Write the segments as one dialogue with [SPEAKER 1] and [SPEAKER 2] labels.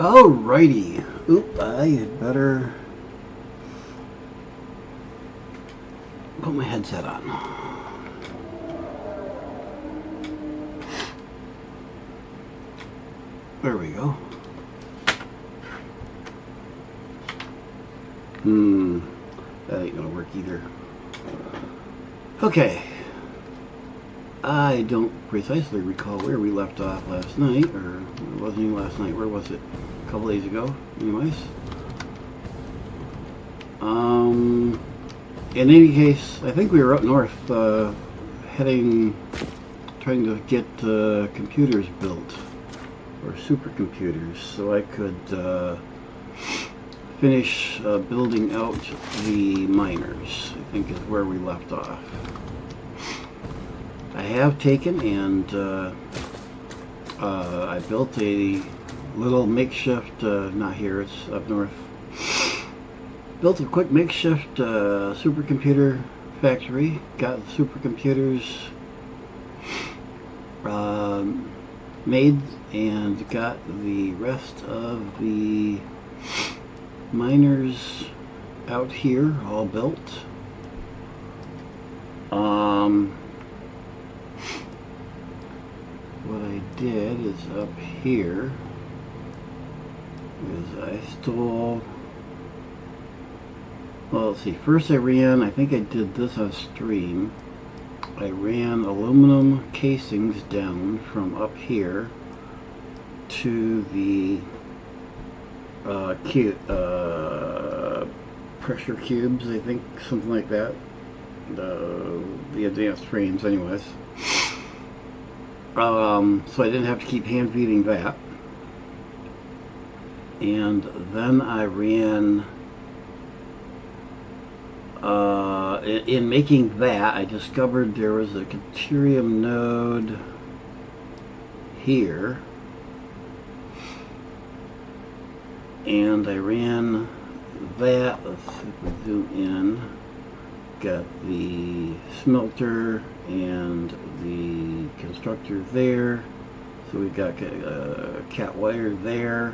[SPEAKER 1] Alrighty. Oop, I had better put my headset on. There we go. That ain't gonna work either. Okay. I don't precisely recall where we left off last night, or it wasn't even last night. Where was it? A couple days ago, anyways. In any case, I think we were up north, trying to get computers built, or supercomputers, so I could finish building out the miners, I think is where we left off. I have taken and I built a little makeshift, not here, it's up north, built a quick makeshift supercomputer factory, got the supercomputers made, and got the rest of the miners out here all built. What I did is up here is I stole, well, let's see, first I ran, I think I did this on stream, I ran aluminum casings down from up here to the pressure cubes, I think, something like that, the advanced frames anyways. So I didn't have to keep hand feeding that. And then I ran, in making that, I discovered there was a deuterium node here. And I ran that, let's see if we zoom in, got the smelter and the constructor there, so we got a cat wire there,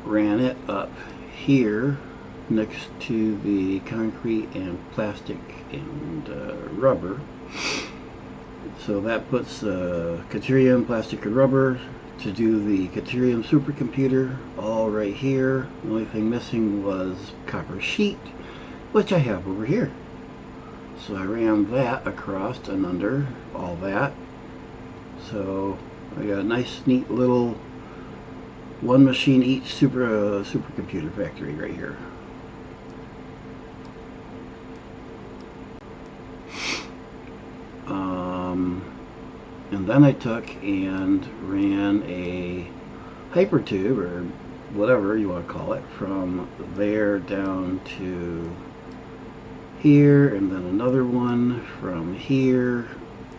[SPEAKER 1] ran it up here next to the concrete and plastic and rubber, so that puts deuterium, plastic and rubber to do the deuterium supercomputer all right here. The only thing missing was copper sheet, which I have over here. So I ran that across and under all that. So I got a nice neat little one machine each supercomputer factory right here. And then I took and ran a hypertube, or whatever you want to call it, from there down to here, and then another one from here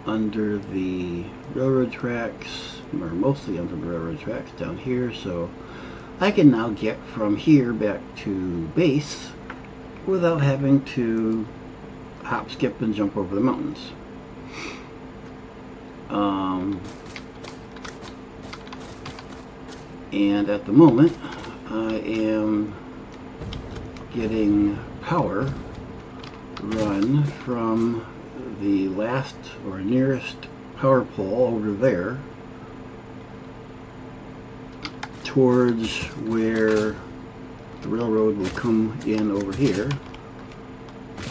[SPEAKER 1] under the railroad tracks, or mostly under the railroad tracks down here, so I can now get from here back to base without having to hop, skip, and jump over the mountains. And at the moment I am getting power run from the last or nearest power pole over there towards where the railroad will come in over here,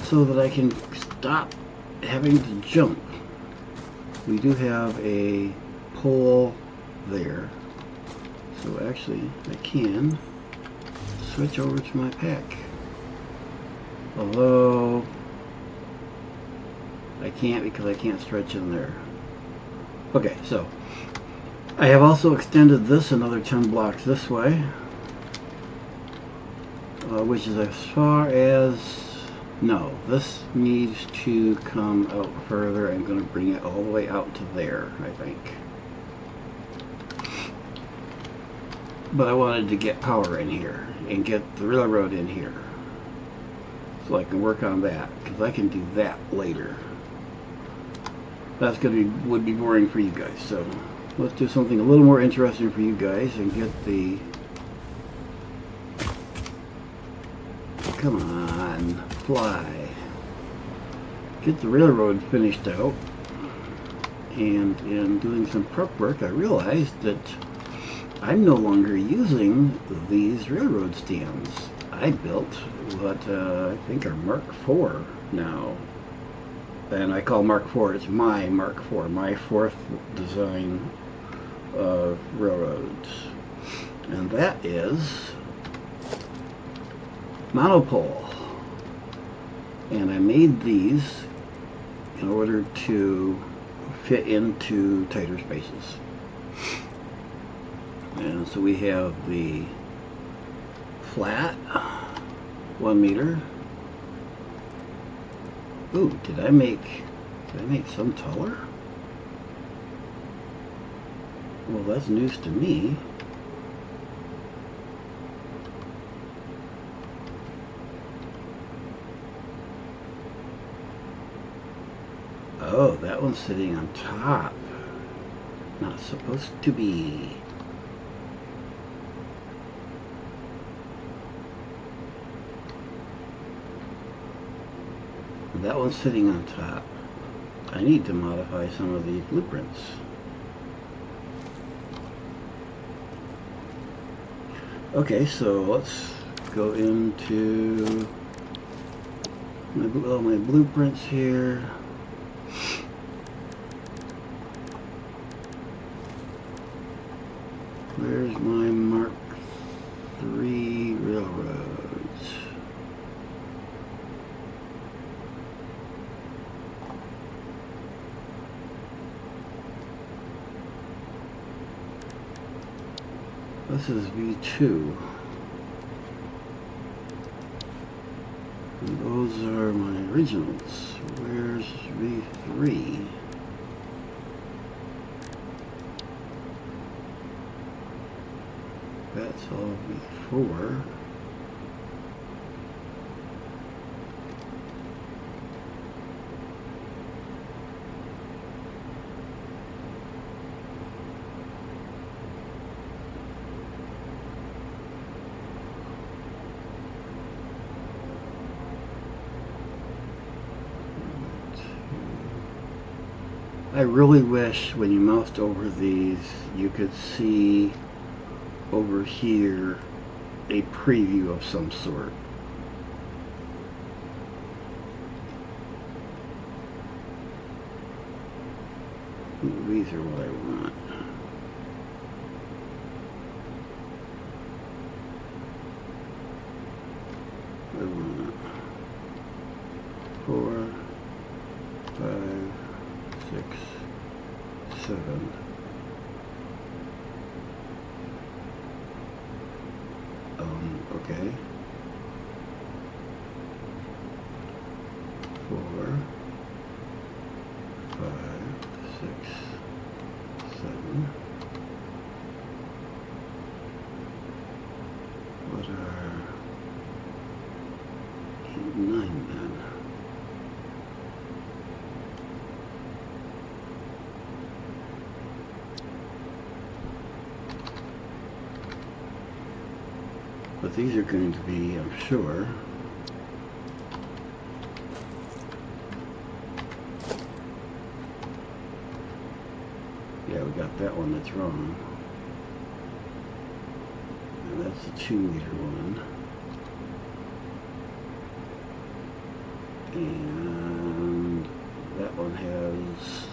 [SPEAKER 1] so that I can stop having to jump. We do have a pole there, so actually I can switch over to my pack, although I can't because I can't stretch in there. Okay, so I have also extended this another 10 blocks this way, which is as far as, no, this needs to come out further. I'm going to bring it all the way out to there, I think. But I wanted to get power in here and get the railroad in here, so I can work on that, because I can do that later. That's going to be, would be boring for you guys, so let's do something a little more interesting for you guys and get the... Come on, fly. Get the railroad finished out. And in doing some prep work, I realized that I'm no longer using these railroad stands. I built what I think are Mark IV now. And I call Mark IV, it's my Mark IV, my fourth design of railroads. And that is monopole. And I made these in order to fit into tighter spaces. And so we have the flat 1 meter. Ooh, did I make some taller? Well, that's news to me. Oh, that one's sitting on top. Not supposed to be. That one's sitting on top. I need to modify some of these blueprints. Okay, so let's go into all my blueprints here. Where's my Mark III railroads? This is V2. And those are my originals. Where's V3? That's all V4. I really wish when you moused over these you could see over here a preview of some sort. These are what I want. I want 4, 5, 6, 7. Okay. 4, 5, 6, 7. What are 8, 9 then? But these are going to be, I'm sure, yeah, we got that one that's wrong. And that's the 2 meter one. And that one has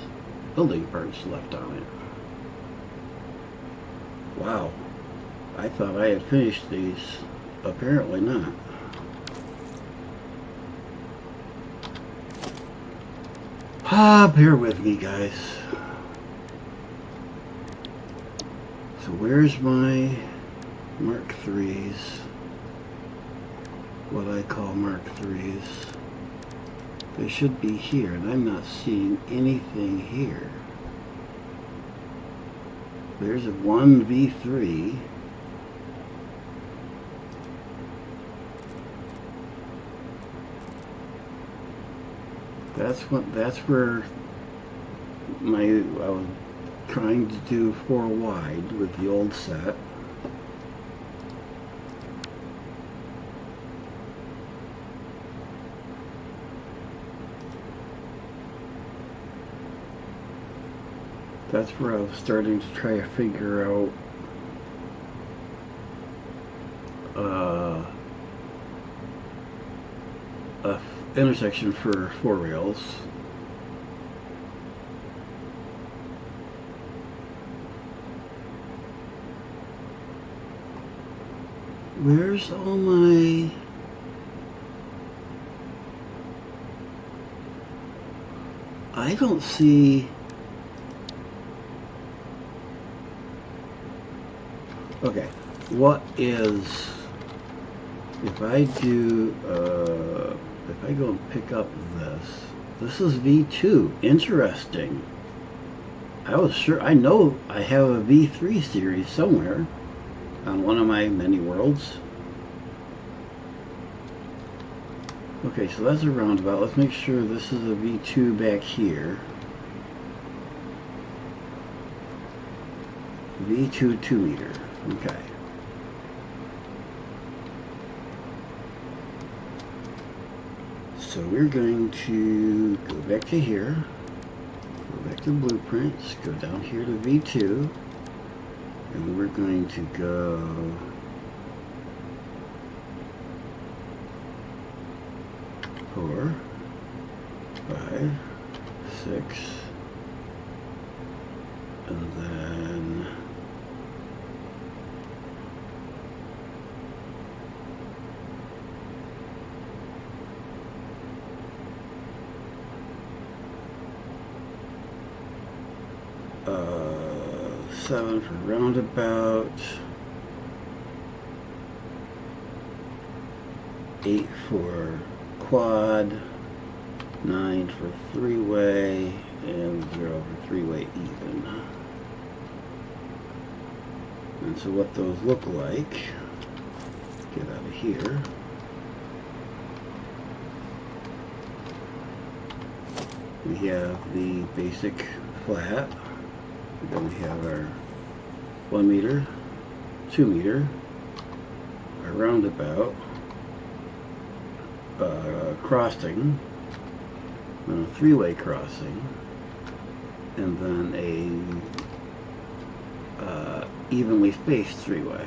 [SPEAKER 1] building parts left on it. Wow. I thought I had finished these. Apparently not. Bear with me, guys. So where's my Mark IIIs? What I call Mark IIIs. They should be here, and I'm not seeing anything here. There's a 1V3. That's where I was trying to do 4 wide with the old set. That's where I was starting to try to figure out a intersection for 4 rails. Where's all my... I don't see... Okay, what is... If I do... if I go and pick up this is V2. Interesting. I was sure... I know I have a V3 series somewhere on one of my many worlds. Okay, so that's a roundabout. Let's make sure this is a V2 back here. V2 2 meter. Okay. So we're going to go back to here, go back to blueprints, go down here to V2, and we're going to go 4, 5, 6, and then seven for roundabout, 8 for quad, 9 for 3-way, and 0 for 3-way even. And so what those look like, get out of here. We have the basic flat. Then we have our 1 meter, 2 meter, our roundabout, crossing, and a 3-way crossing, and then a evenly spaced 3-way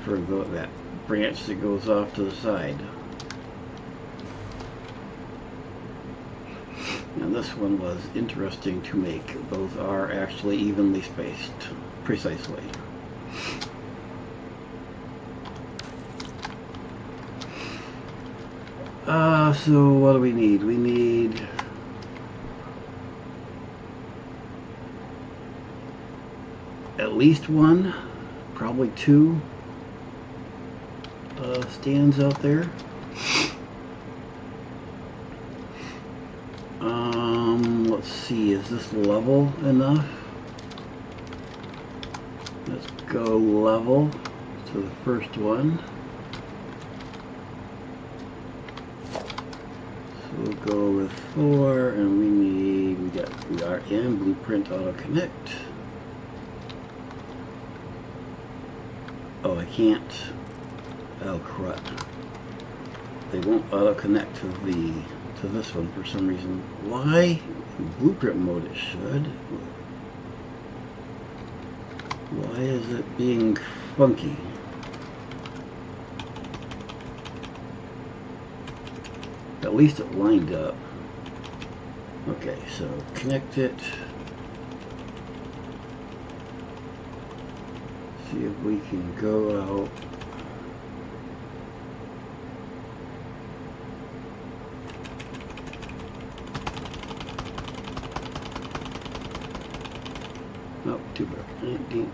[SPEAKER 1] for that branch that goes off to the side. Now this one was interesting to make. Those are actually evenly spaced, precisely. So what do we need? We need at least 1, probably 2 stands out there. Let's see, is this level enough? Let's go level to the first one. So we'll go with 4, and we are in Blueprint Auto Connect. Oh, I can't. Oh, crud. They won't auto connect to this one for some reason. Why? In blueprint mode it should. Why is it being funky? At least it lined up. Okay, so connect it. See if we can go out. Oh, 219.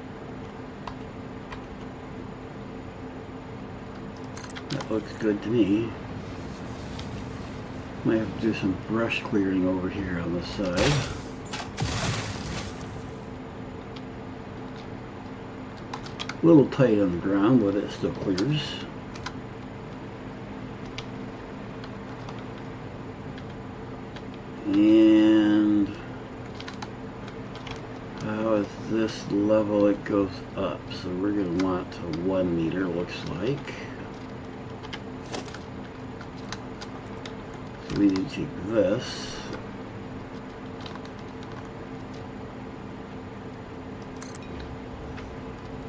[SPEAKER 1] That looks good to me. Might have to do some brush clearing over here on the side. A little tight on the ground, but it still clears. And this level it goes up, so we're going to want a 1 meter, looks like. So we need to take this.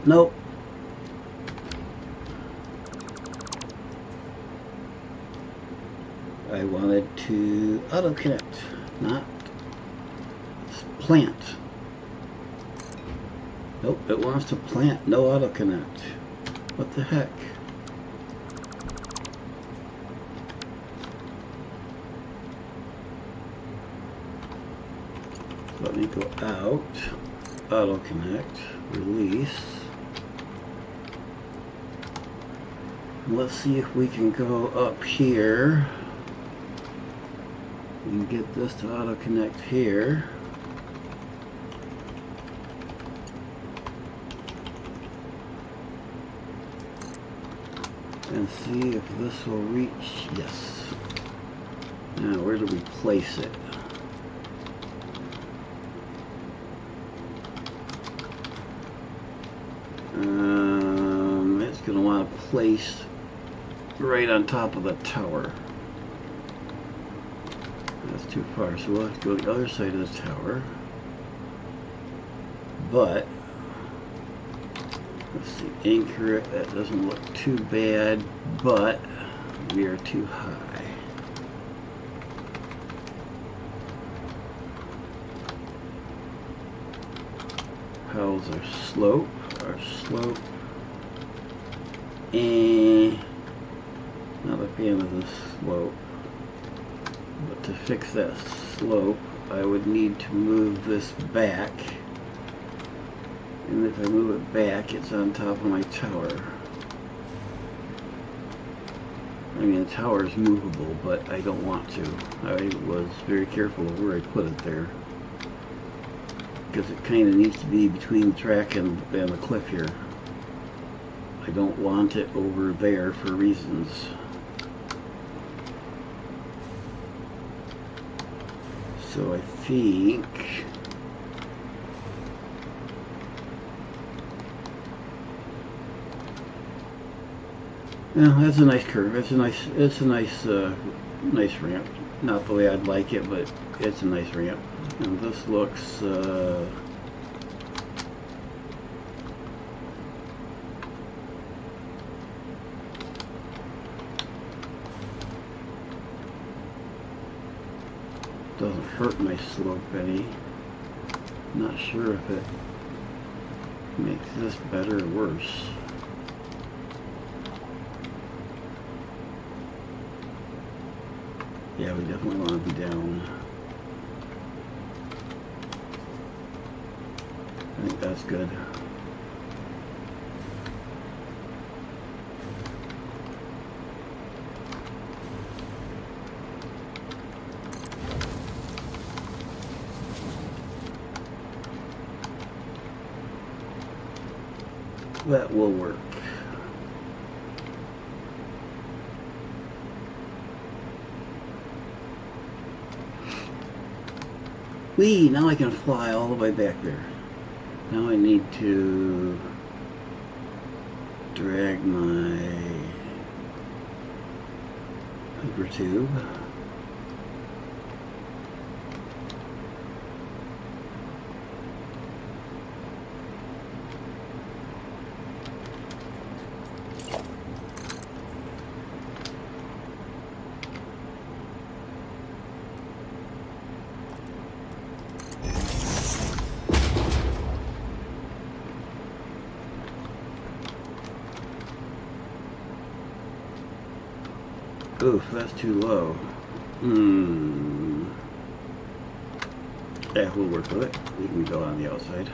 [SPEAKER 1] Nope. I wanted to auto connect, not plant. Nope, it wants to plant, no auto connect. What the heck? Let me go out, auto connect, release. Let's see if we can go up here. We can get this to auto connect here. And see if this will reach. Yes. Now where do we place it? It's going to want to place right on top of the tower. That's too far, so we'll have to go to the other side of the tower. But let's see, anchor it. That doesn't look too bad, but we are too high. How's our slope? Our slope. And not a fan of this slope. But to fix that slope, I would need to move this back. And if I move it back, it's on top of my tower. I mean, the tower is movable, but I don't want to. I was very careful of where I put it there, because it kind of needs to be between the track and the cliff here. I don't want it over there for reasons. So I think yeah, that's a nice curve. It's a nice ramp. Not the way I'd like it, but it's a nice ramp. And this looks doesn't hurt my slope any. Not sure if it makes this better or worse. Yeah, we definitely want to be down. I think that's good. That will work. Whee! Now I can fly all the way back there. Now I need to drag my hyper tube. Oof, that's too low. Yeah, we'll work with it. We can go on the outside.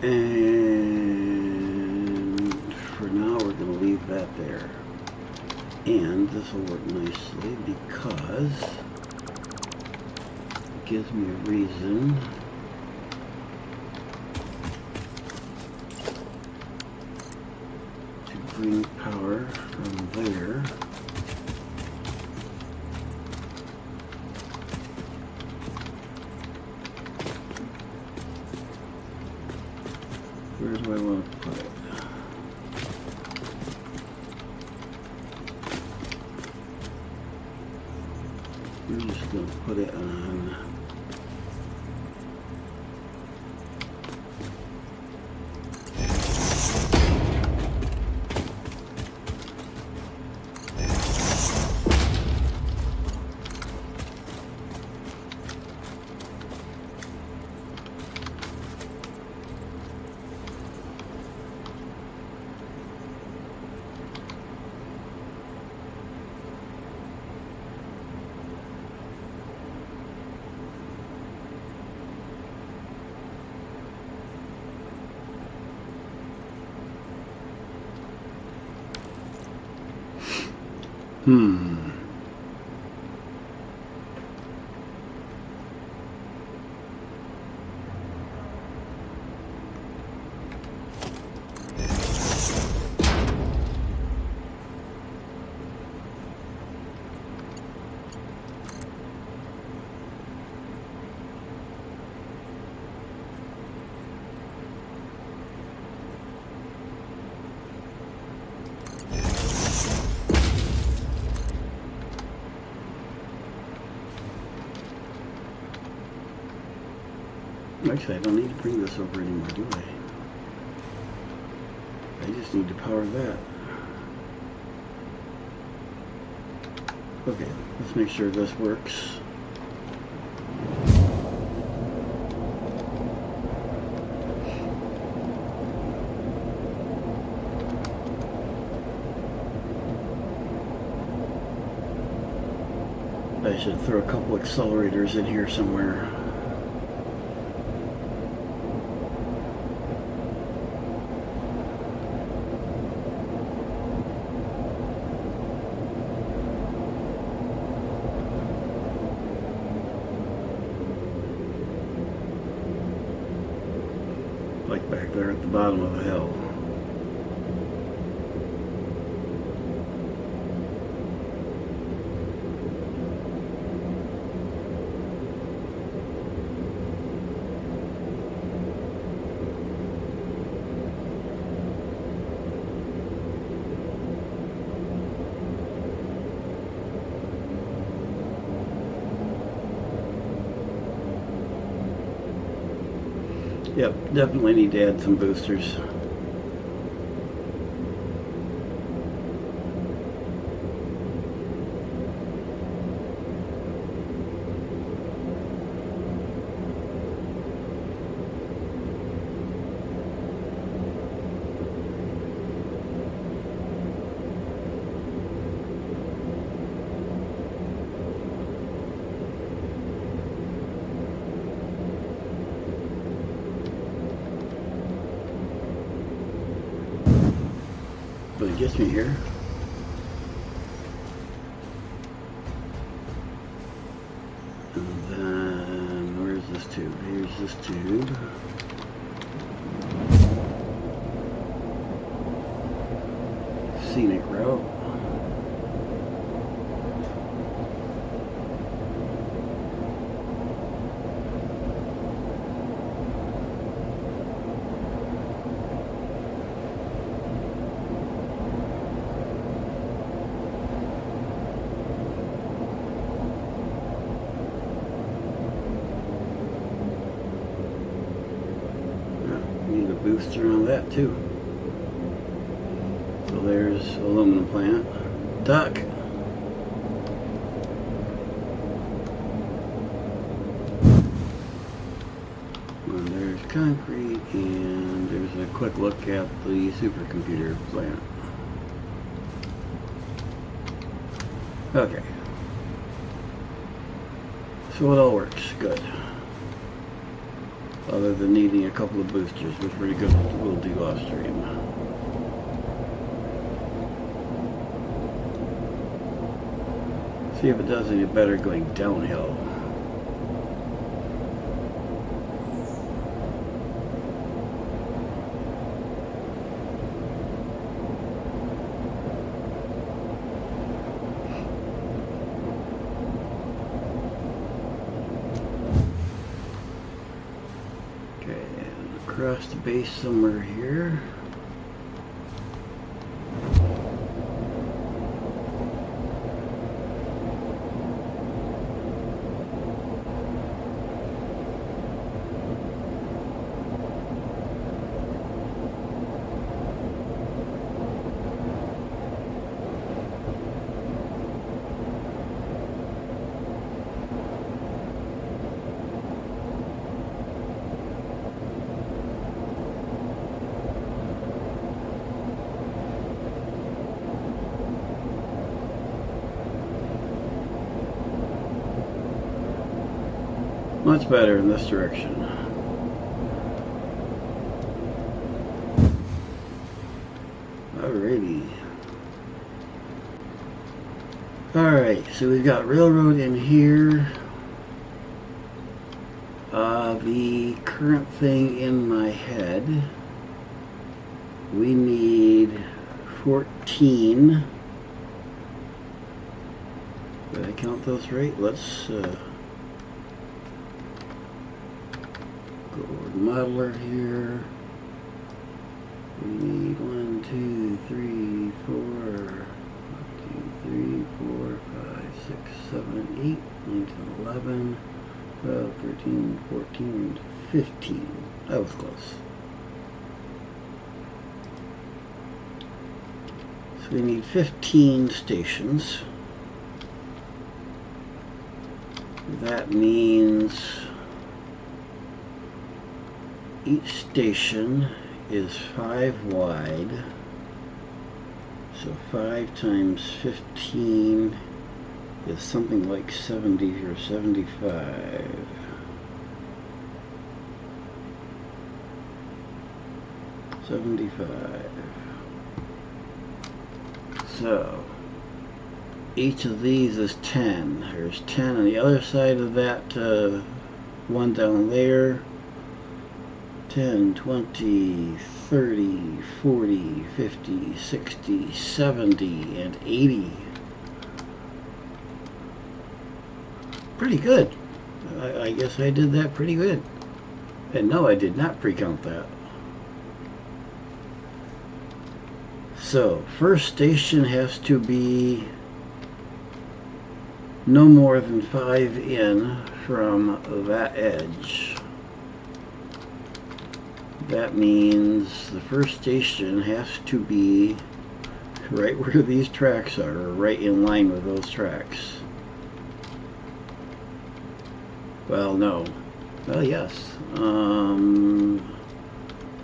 [SPEAKER 1] And for now we're going to leave that there. And this will work nicely because it gives me a reason to bring power from there where do I want to put it? We're just going to put it on Actually, I don't need to bring this over anymore, do I? I just need to power that. Okay, let's make sure this works. I should throw a couple accelerators in here somewhere. Like back there at the bottom of the hill. Yep, definitely need to add some boosters. But it gets me here. And then, where's this tube? Here's this tube. Scenic route. Need a booster on that too. So there's aluminum plant. Duck. And there's concrete, and there's a quick look at the supercomputer plant. Okay. So it all works good. other than needing a couple of boosters, which we'll do off stream. See if it does any better going downhill. Okay, and across the base somewhere here. Much better in this direction. Alrighty. Alright, so we've got railroad in here. The current thing in my head, we need 14. Did I count those right? Let's go over the modeler here. We need 1, 2, 3, 4, 1, 2, 3, 4, 5, 6, 7, 8, 9, 10, 11, 12, 13, 14, 15. That was close. So we need 15 stations. That means each station is 5 wide, so 5 times 15 is something like 70 or 75. So each of these is 10. There's 10 on the other side of that one down there. 10, 20, 30, 40, 50, 60, 70, and 80. Pretty good. I guess I did that pretty good. And no, I did not pre-count that. So, first station has to be no more than 5 in from that edge. That means the first station has to be right where these tracks are, right in line with those tracks. Well, no. Well, yes.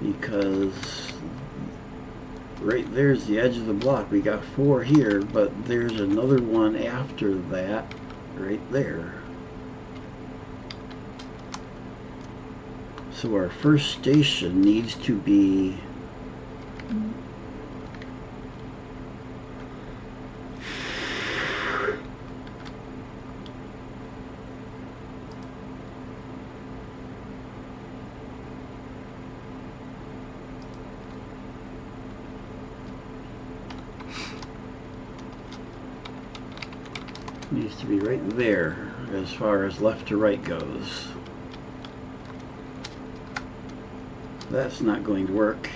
[SPEAKER 1] Because right there's the edge of the block. We got 4 here, but there's another one after that right there. So our first station needs to be right there as far as left to right goes. That's not going to work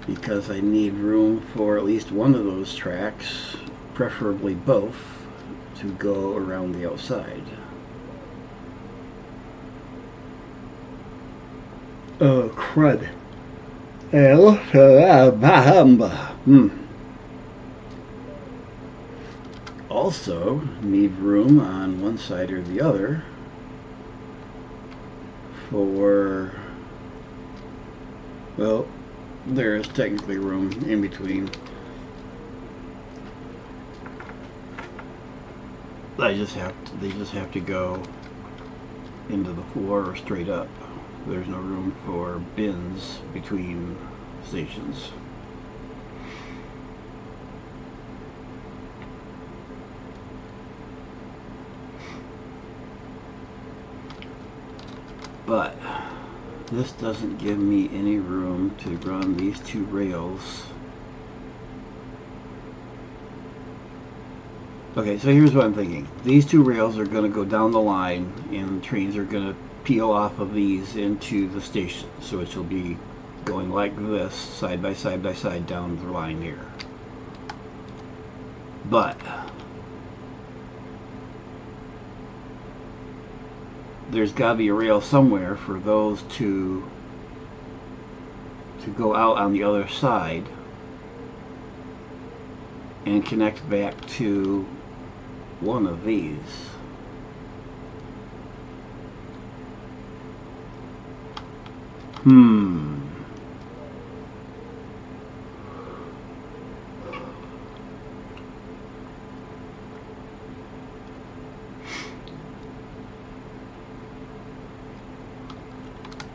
[SPEAKER 1] because I need room for at least one of those tracks, preferably both, to go around the outside. Oh, crud. Also need room on one side or the other for, well, there is technically room in between. They just have to go into the floor or straight up. There's no room for bins between stations. But this doesn't give me any room to run these two rails. Okay, so here's what I'm thinking. These two rails are going to go down the line, and trains are going to peel off of these into the station. So it will be going like this, side by side by side, down the line here. But there's got to be a rail somewhere for those to go out on the other side and connect back to one of these.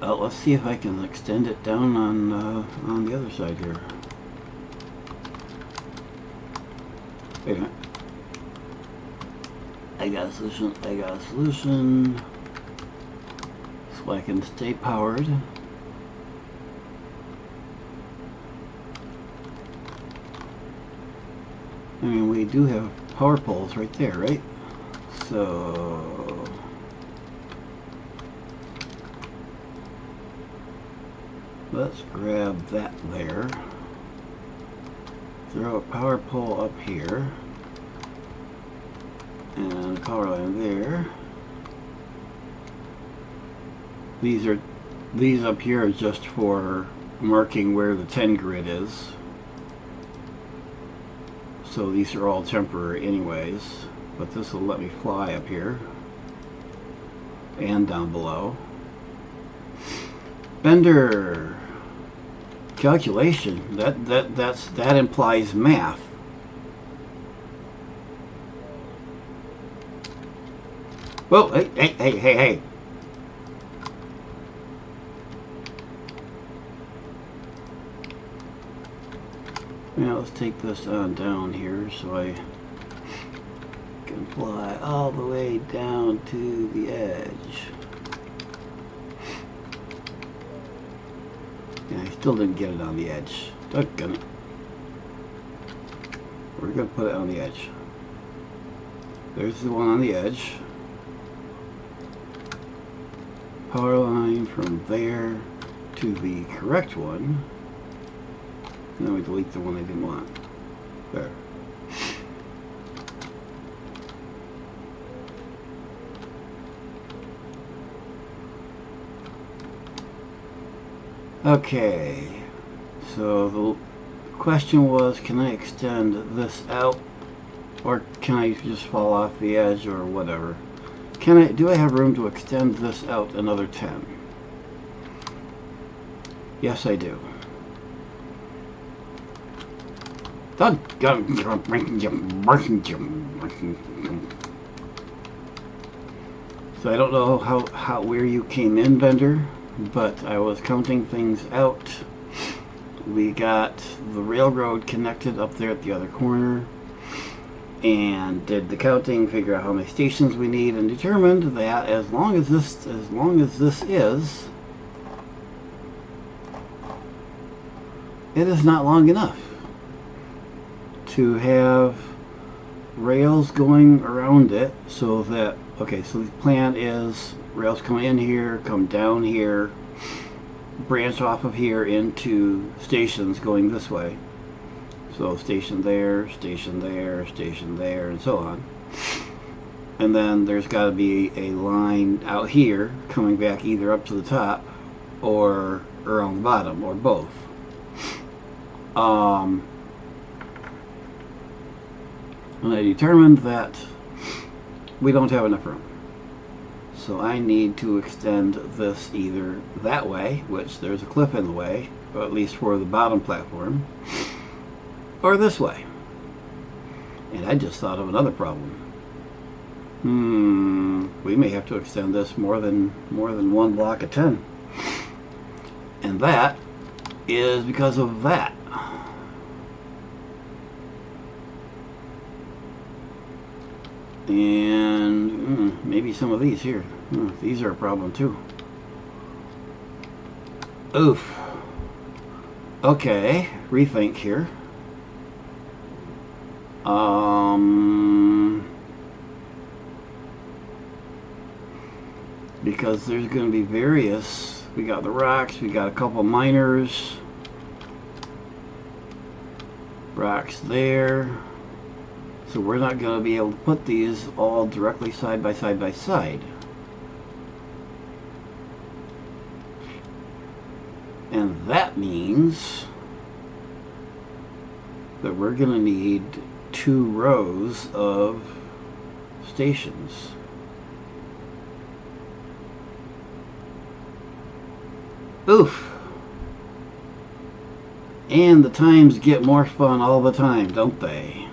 [SPEAKER 1] Let's see if I can extend it down on the other side here. Wait a minute. I got a solution. So I can stay powered. I mean, we do have power poles right there, right? So let's grab that there. Throw a power pole up here. And a power line there. These up here are just for marking where the 10 grid is. So these are all temporary anyways, but this will let me fly up here and down below. Bender calculation, that implies math. Whoa, hey. Now let's take this on down here so I can fly all the way down to the edge. Yeah, I still didn't get it on the edge. Doggone it. We're going to put it on the edge. There's the one on the edge. Power line from there to the correct one. And then we delete the one I didn't want. There. Okay. So the question was, can I extend this out? Or can I just fall off the edge or whatever? Do I have room to extend this out another 10? Yes, I do. So I don't know how where you came in, Bender, but I was counting things out. We got the railroad connected up there at the other corner, and did the counting, figure out how many stations we need, and determined that as long as this is, it is not long enough to have rails going around it, so that, okay, so the plan is rails come in here, come down here, branch off of here into stations going this way. So station there, station there, station there, and so on. And then there's got to be a line out here coming back either up to the top or on the bottom, or both. And I determined that we don't have enough room. So I need to extend this either that way, which there's a cliff in the way, or at least for the bottom platform, or this way. And I just thought of another problem. We may have to extend this more than one block of 10. And that is because of that. And maybe some of these here. These are a problem too. Oof. Okay, rethink here. Because there's going to be various. We got the rocks, we got a couple miners. Rocks there. So we're not going to be able to put these all directly side by side by side. And that means that we're going to need 2 rows of stations. Oof. And the times get more fun all the time, don't they?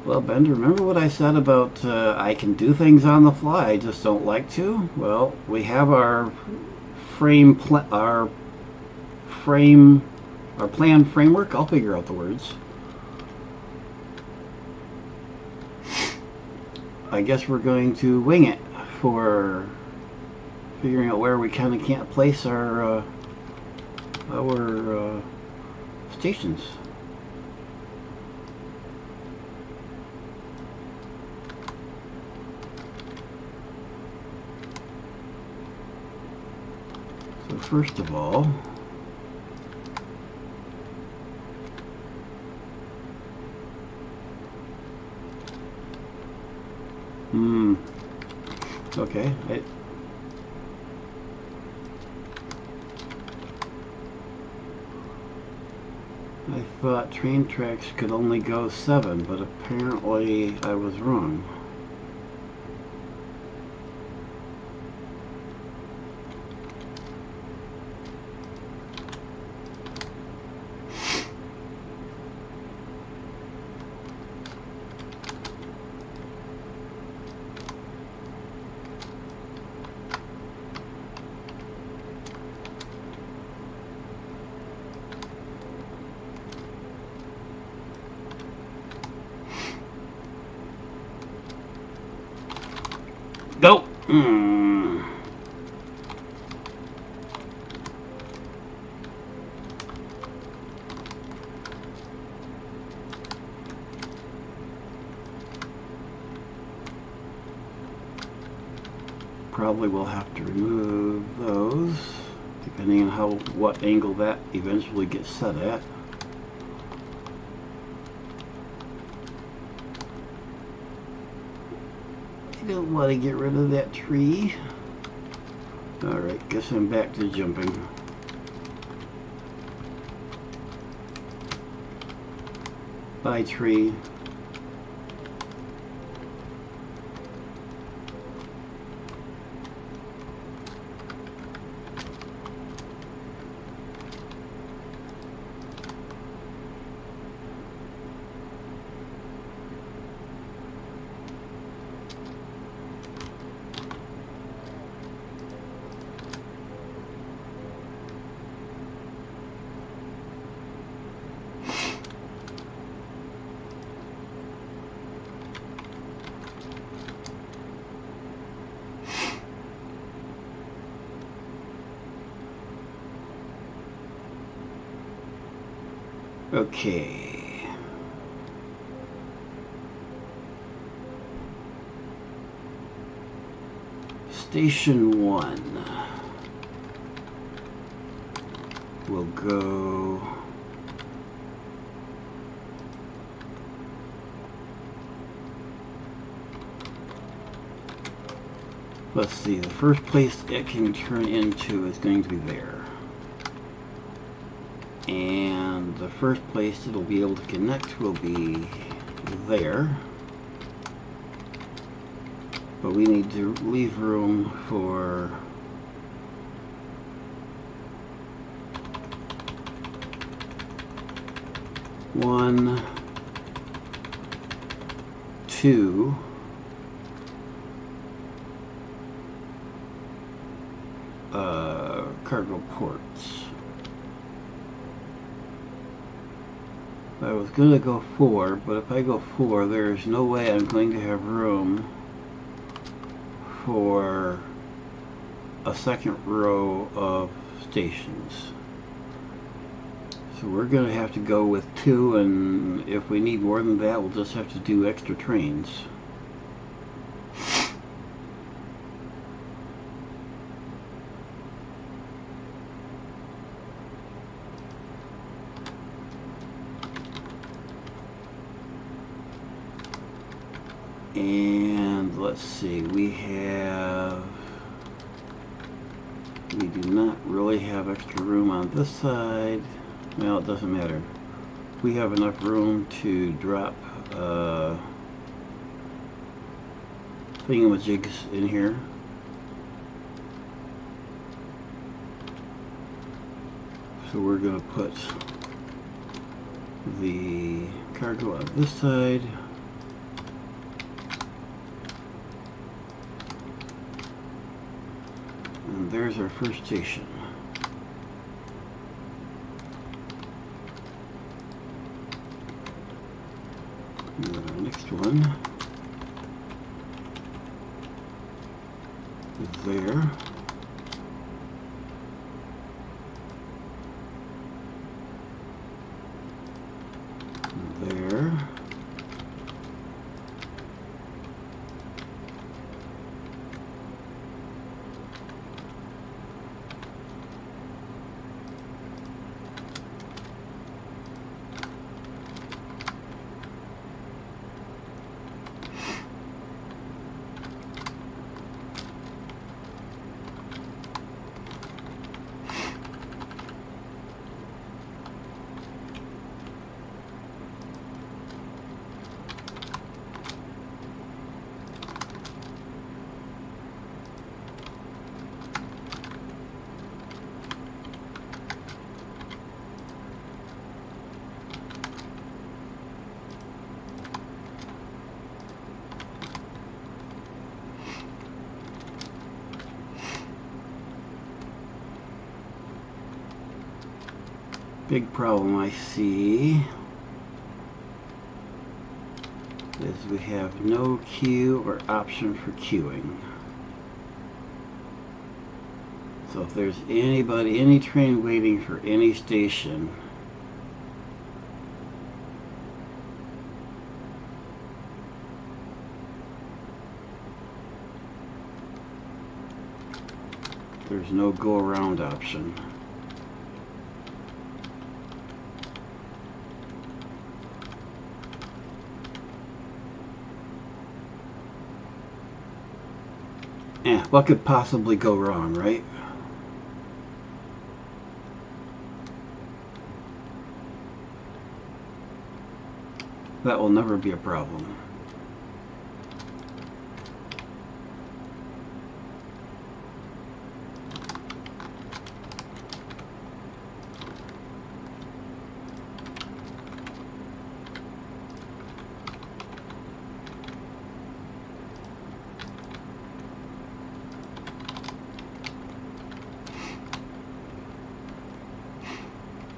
[SPEAKER 1] Well, Bender, remember what I said about I can do things on the fly, I just don't like to? Well, we have our planned framework. I'll figure out the words. I guess we're going to wing it for figuring out where we kind of can't place our stations. So first of all, okay. I thought train tracks could only go 7, but apparently I was wrong. Go! Probably will have to remove those, depending on what angle that eventually gets set at. I don't want to get rid of that tree. Alright, guess I'm back to jumping. Bye, tree. Okay. Station 1 will go let's see, the first place it can turn into is going to be there. And the first place it'll be able to connect will be there. But we need to leave room for one, 2 cargo ports. I was going to go 4, but if I go 4, there's no way I'm going to have room for a second row of stations. So we're going to have to go with 2, and if we need more than that, we'll just have to do extra trains. And let's see, we do not really have extra room on this side. Well, it doesn't matter. We have enough room to drop thingamajigs in here. So we're going to put the cargo on this side. And there's our first station. And then our next one is there. And there. Big problem I see is we have no queue or option for queuing. So if there's any train waiting for any station, there's no go around option. What could possibly go wrong, right? That will never be a problem.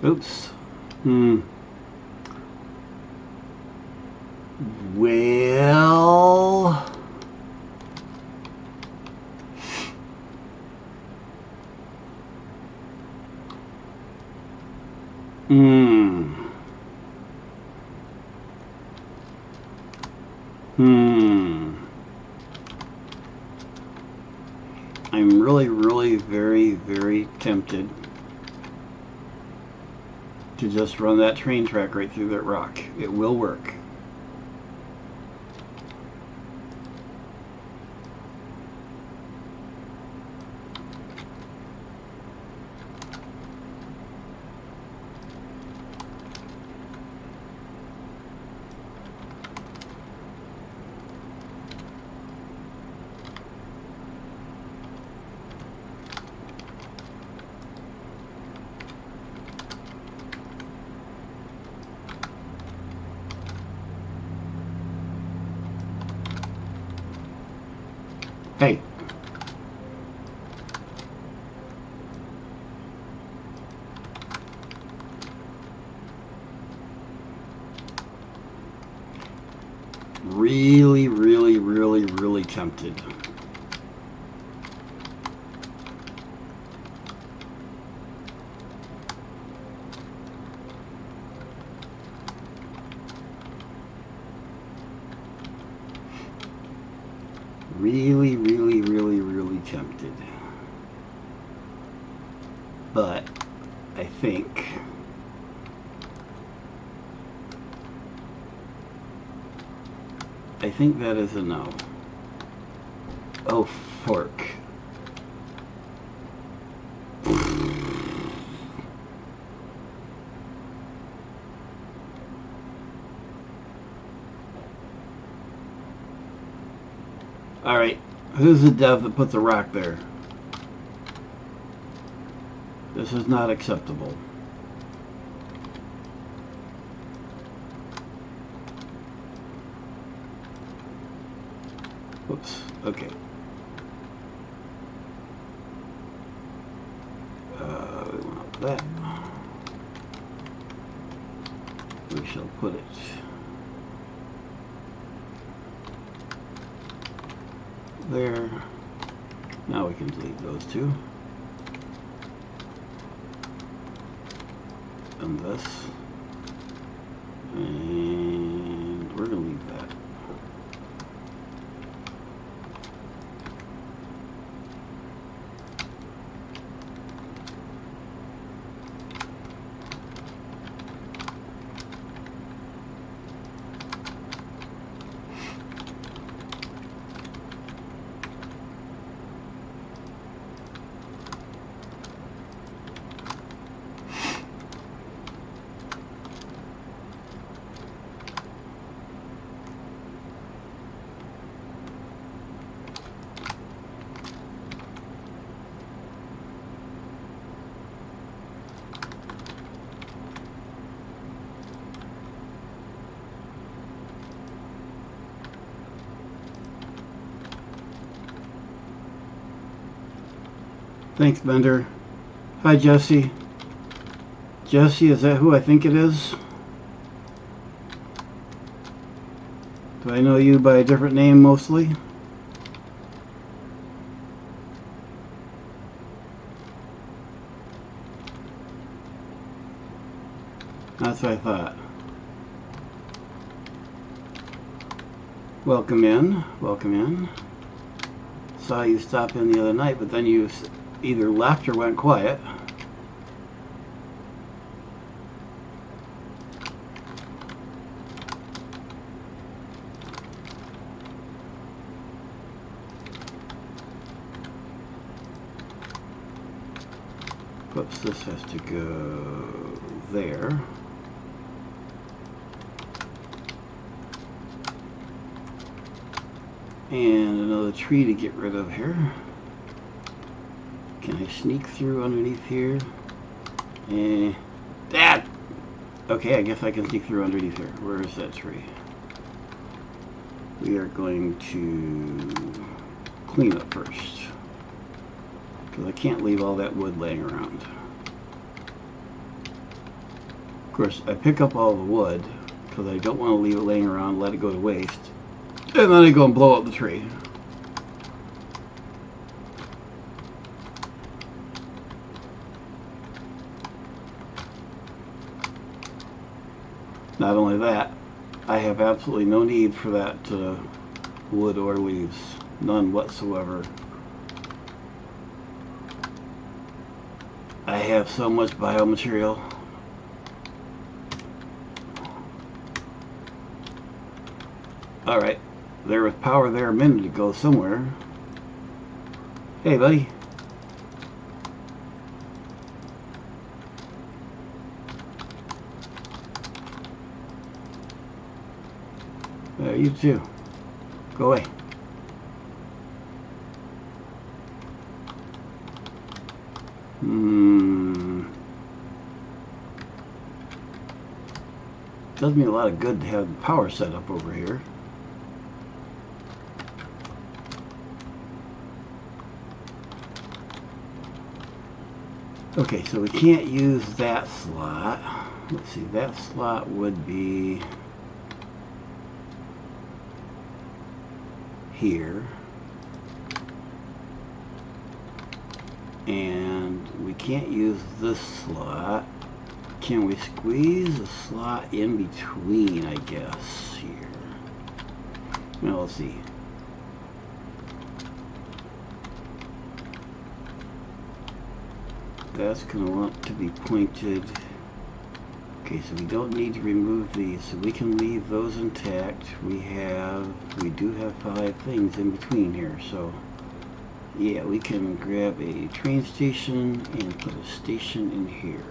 [SPEAKER 1] Oops. Well, I'm really very tempted to just run that train track right through that rock. It will work. really, really, really, really tempted. Really, really, really, really tempted. But I think that is a no. Oh, fork. Alright, who's the dev that put the rock there? This is not acceptable. Oops, okay. We want that. We shall put it there. Now we can delete those two. And this. And we're going to leave that. Thanks, Bender. Hi, Jesse. Jesse, is that who I think it is? Do I know you by a different name mostly? That's what I thought. Welcome in. Welcome in. Saw you stop in the other night, but then you either left or went quiet. Oops, this has to go there. And another tree to get rid of here. Can I sneak through underneath here? That! Okay, I guess I can sneak through underneath here. Where is that tree? We are going to clean up first, because I can't leave all that wood laying around. Of course, I pick up all the wood because I don't want to leave it laying around, let it go to waste, and then I go and blow up the tree. Not only that, I have absolutely no need for that wood or leaves. None whatsoever. I have so much biomaterial. Alright, there was power there a minute ago somewhere. Hey, buddy. You too. Go away. Does me a lot of good to have the power set up over here. Okay, so we can't use that slot. Let's see, that slot would be here. And we can't use this slot. Can we squeeze a slot in between, I guess, here? Now let's see. That's going to want to be pointed. Okay, so we don't need to remove these, so we can leave those intact. We do have 5 things in between here, so yeah, we can grab a train station and put a station in here.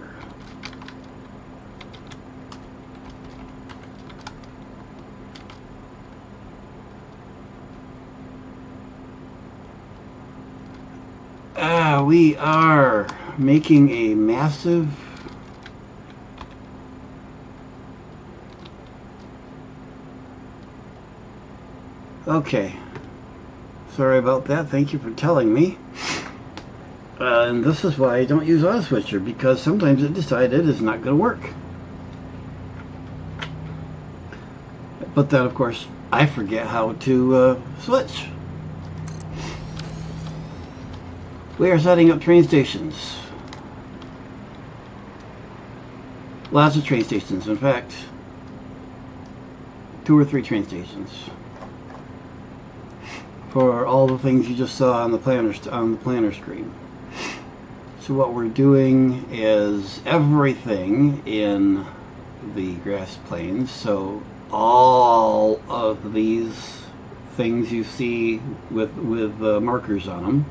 [SPEAKER 1] We are making a massive okay, sorry about that, thank you for telling me. And this is why I don't use auto switcher, because sometimes it decided it's not going to work. But then of course I forget how to switch. We are setting up train stations. Lots of train stations, in fact 2 or 3 train stations for all the things you just saw on the planner screen. So what we're doing is everything in the grass plains. So all of these things you see with markers on them.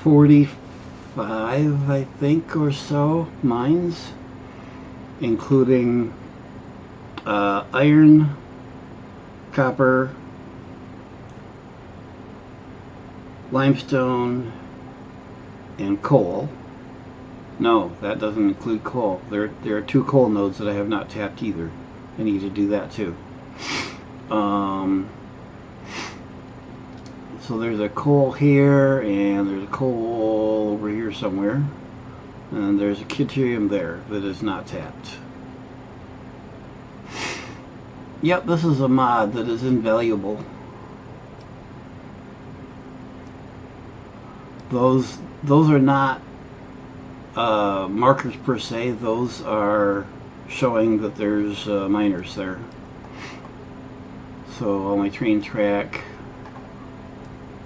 [SPEAKER 1] 45, I think, or so mines, including iron, copper, limestone, and coal. No, that doesn't include coal. There are 2 coal nodes that I have not tapped either. I need to do that too. So there's a coal here, and there's a coal over here somewhere, and there's a deuterium there that is not tapped. Yep, this is a mod that is invaluable. Those are not markers per se. Those are showing that there's miners there. So on my train track,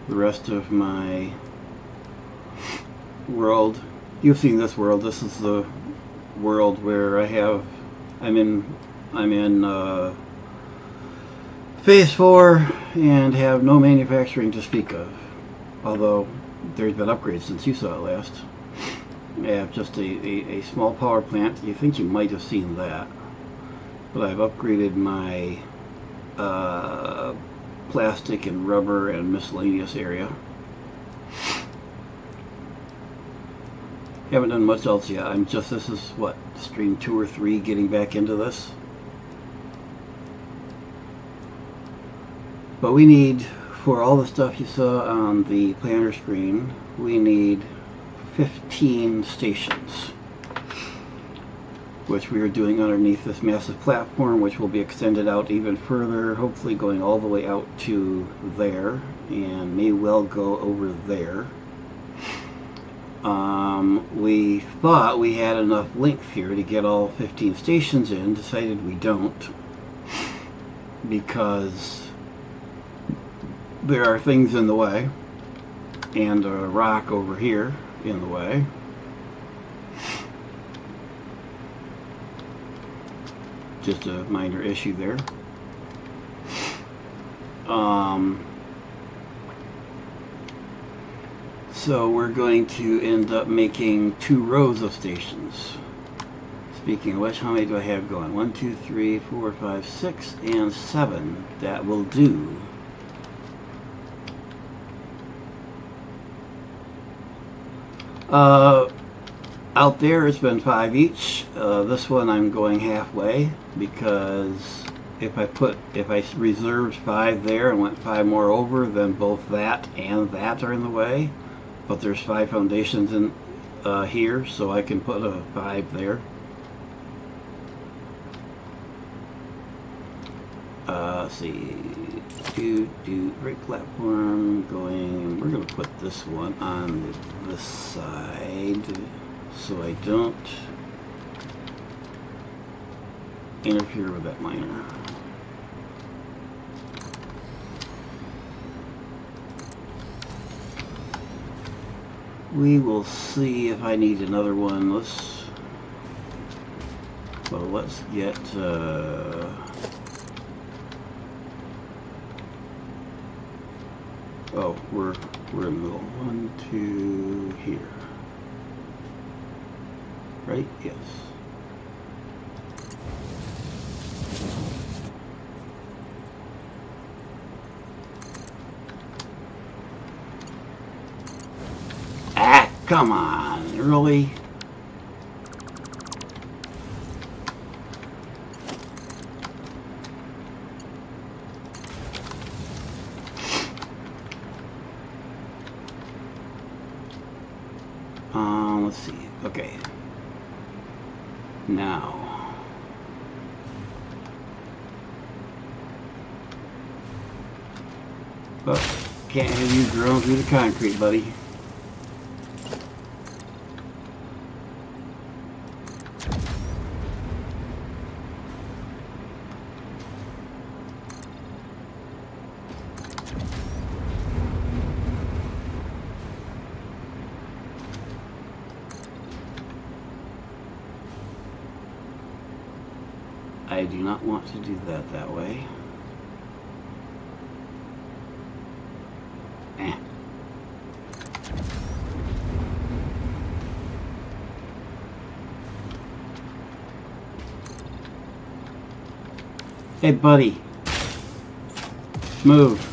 [SPEAKER 1] the rest of my world, you've seen this world. This is the world where I'm in phase 4 and have no manufacturing to speak of, although there's been upgrades since you saw it last. I have just a small power plant. You think you might have seen that, but I've upgraded my plastic and rubber and miscellaneous area. Haven't done much else yet. This is what, stream 2 or 3 getting back into this. But we need, for all the stuff you saw on the planner screen, we need 15 stations, which we are doing underneath this massive platform, which will be extended out even further, hopefully going all the way out to there, and may well go over there. We thought we had enough length here to get all 15 stations in, decided we don't, because there are things in the way, and a rock over here in the way. Just a minor issue there. So we're going to end up making 2 rows of stations. Speaking of which, how many do I have going? 1, 2, 3, 4, 5, 6, and 7. That will do. Out there it's been 5 each. This one I'm going halfway, because if I reserved 5 there and went 5 more over, then both that and that are in the way. But there's 5 foundations in here, so I can put a 5 there. let's see. Brake platform going. We're going to put this one on this side so I don't interfere with that liner. We will see if I need another one. Let's get oh, we're in the middle. 1, 2 here. Right? Yes. Ah, come on, really? Let's see. Okay. Now. Oh, can't have you drone through the concrete, buddy. I do not want to do that way. Hey, buddy. Move.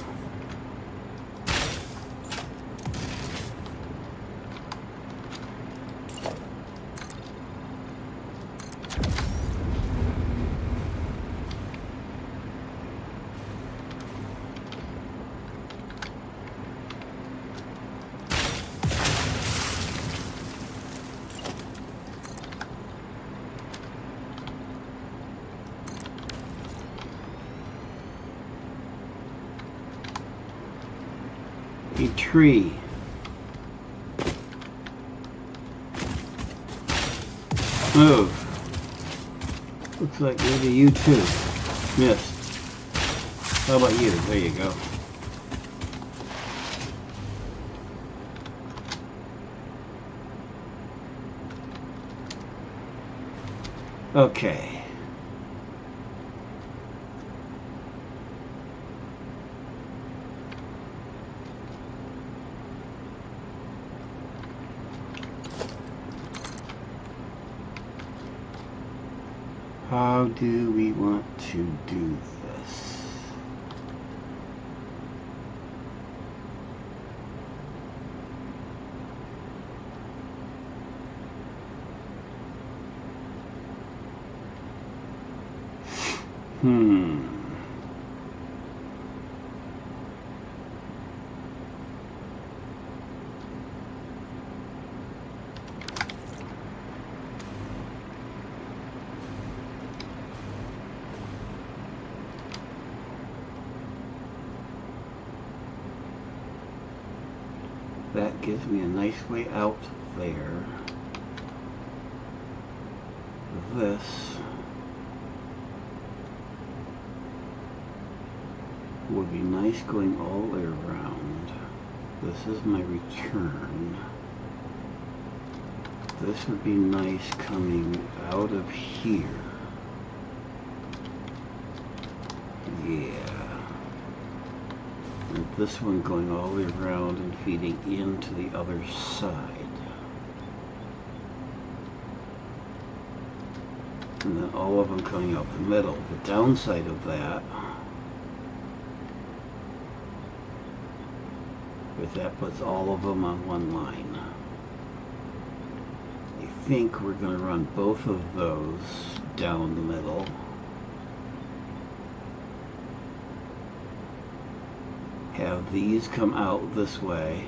[SPEAKER 1] A tree. Move. Looks like maybe you too. Missed. How about you? There you go. Okay. How do we want to do this? That gives me a nice way out there. This would be nice going all the way around. This is my return. This would be nice coming out of here. Yeah. And this one going all the way around and feeding into the other side. And then all of them coming out the middle. The downside of that is that puts all of them on one line. I think we're going to run both of those down the middle. Have these come out this way.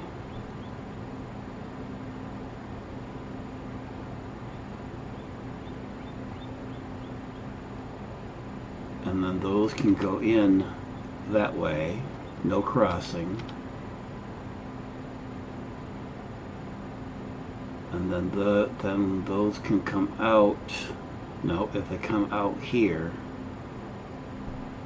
[SPEAKER 1] And and then those can go in that way, no crossing. And then those can come out. No, if they come out here,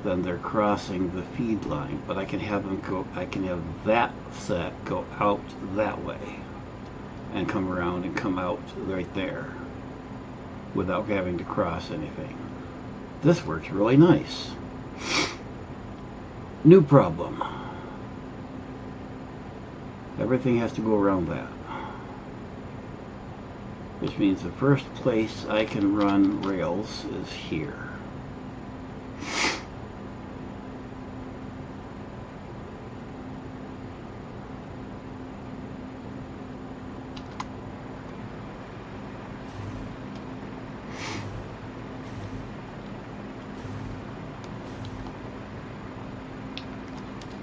[SPEAKER 1] then they're crossing the feed line. But I can have them go. I can have that set go out that way, and come around and come out right there, without having to cross anything. This works really nice. New problem. Everything has to go around that. Which means the first place I can run rails is here.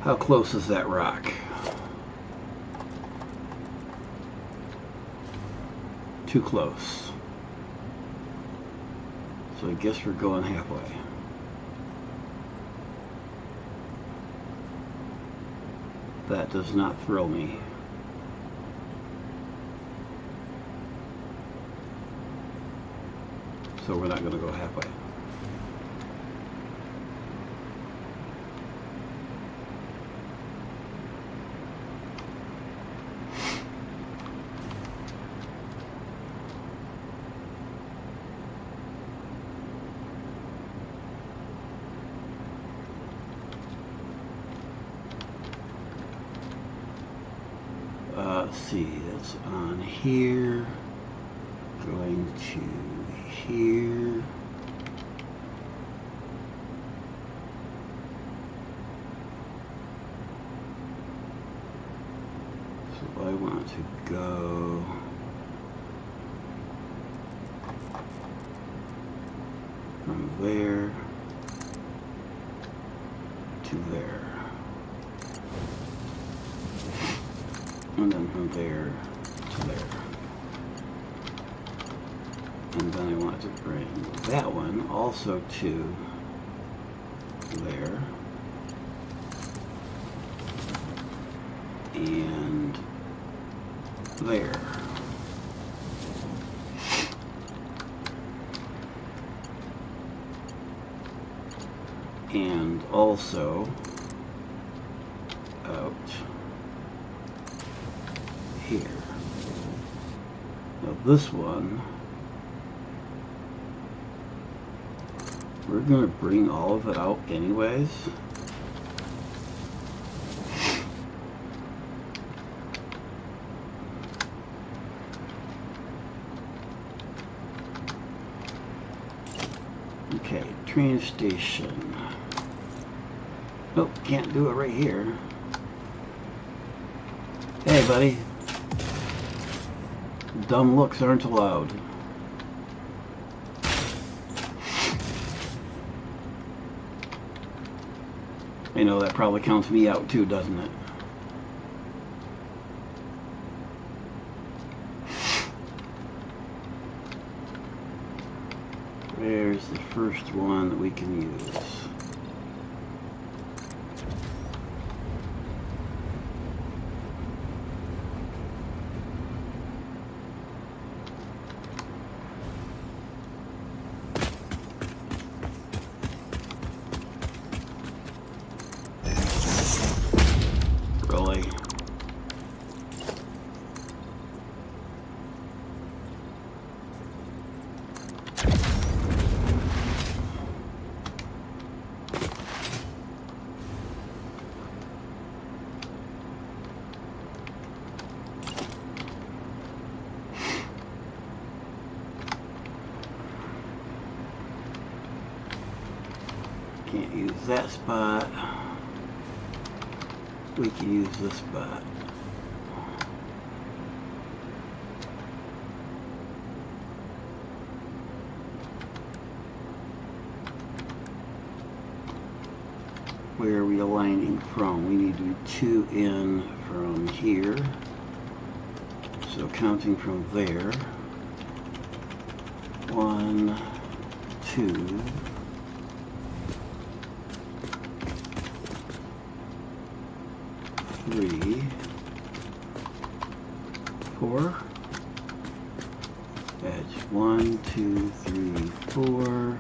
[SPEAKER 1] How close is that rock? Too close. So I guess we're going halfway. That does not thrill me. So we're not going to go halfway. Let's see, it's on here, going to here. So I want to go from there to there. And then from there to there. And then I want to bring that one also to there. And there. And also out here. Now this one, we're going to bring all of it out anyways. Okay, train station. Nope, can't do it right here. Hey buddy. Dumb looks aren't allowed. I know that probably counts me out too, doesn't it? There's the first one that we can use. Really? Can't use that spot. We can use this spot. Where are we aligning from? We need to do 2 in from here. So counting from there. 1, 2, 3, 4. Edge 1, 2, 3, 4.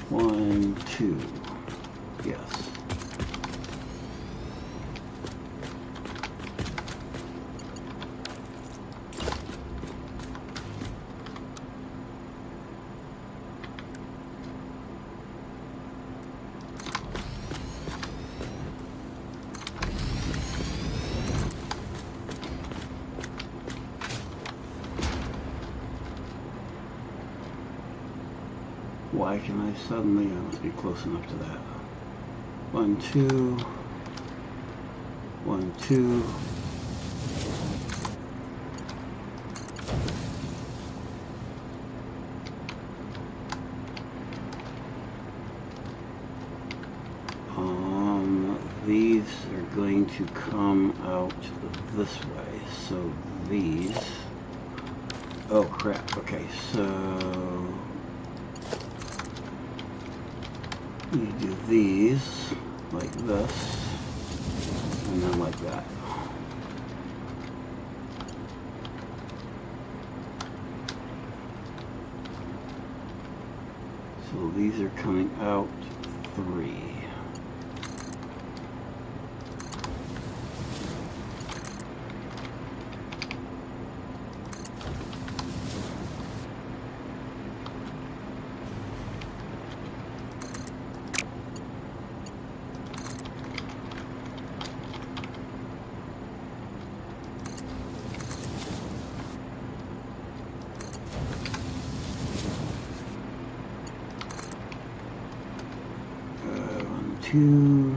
[SPEAKER 1] 1, 2. Yes. Why can I suddenly, I must be close enough to that. 1, 2, 1, 2. These are going to come out this way, so these, oh crap, okay, so you do these like this, and then like that. So these are coming out 3. Two.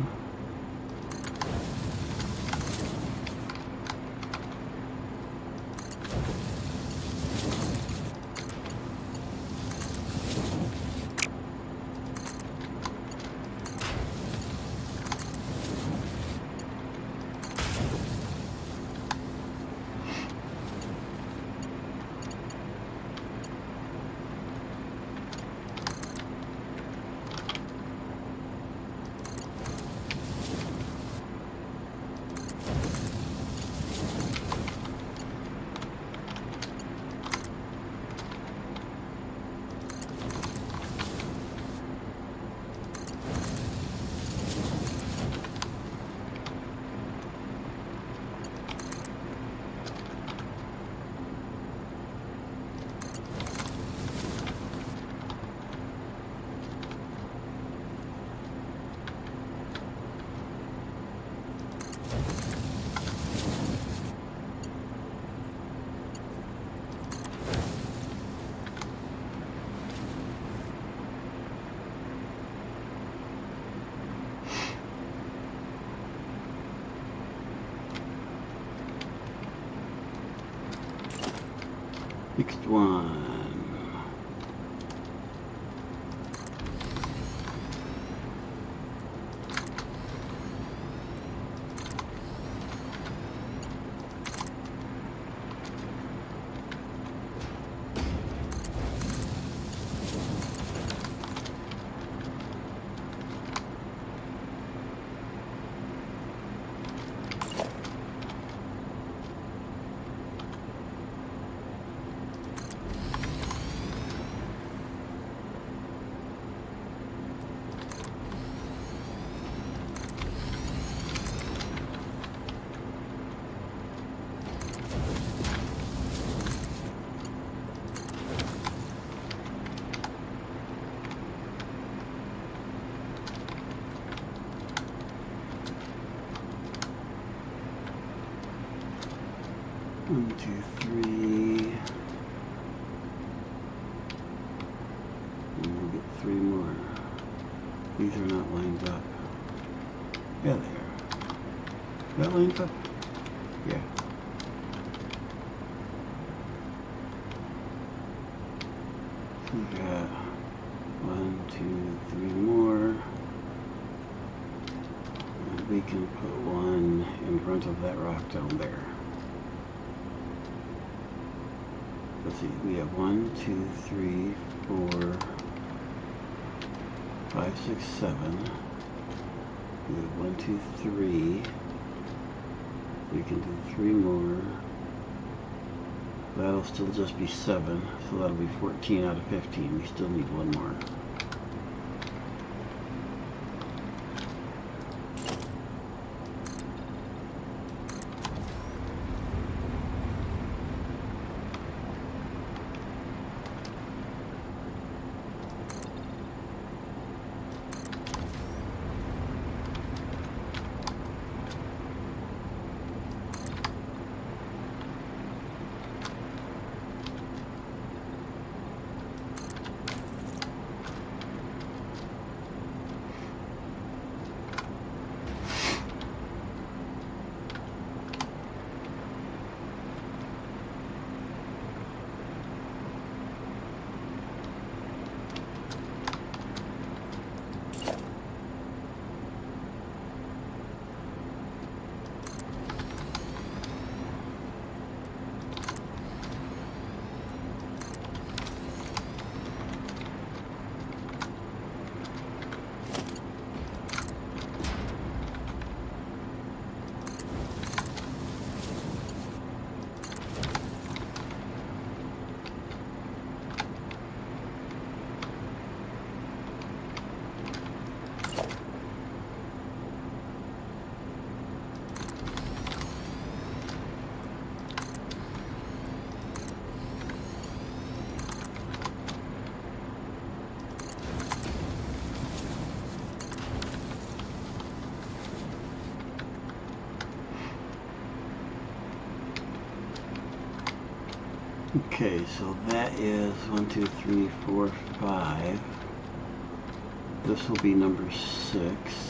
[SPEAKER 1] Next one. One, two, three. And we'll get 3 more. These are not lined up. Yeah, they are. That lined up? Yeah. So we got 1, 2, 3 more. And we can put 1 in front of that rock down there. Let's see, we have 1, 2, 3, 4, 5, 6, 7. We have 1, 2, 3. We can do 3 more. That'll still just be 7, so that'll be 14 out of 15. We still need 1 more. Okay, so that is 1, 2, 3, 4, 5. This will be number 6.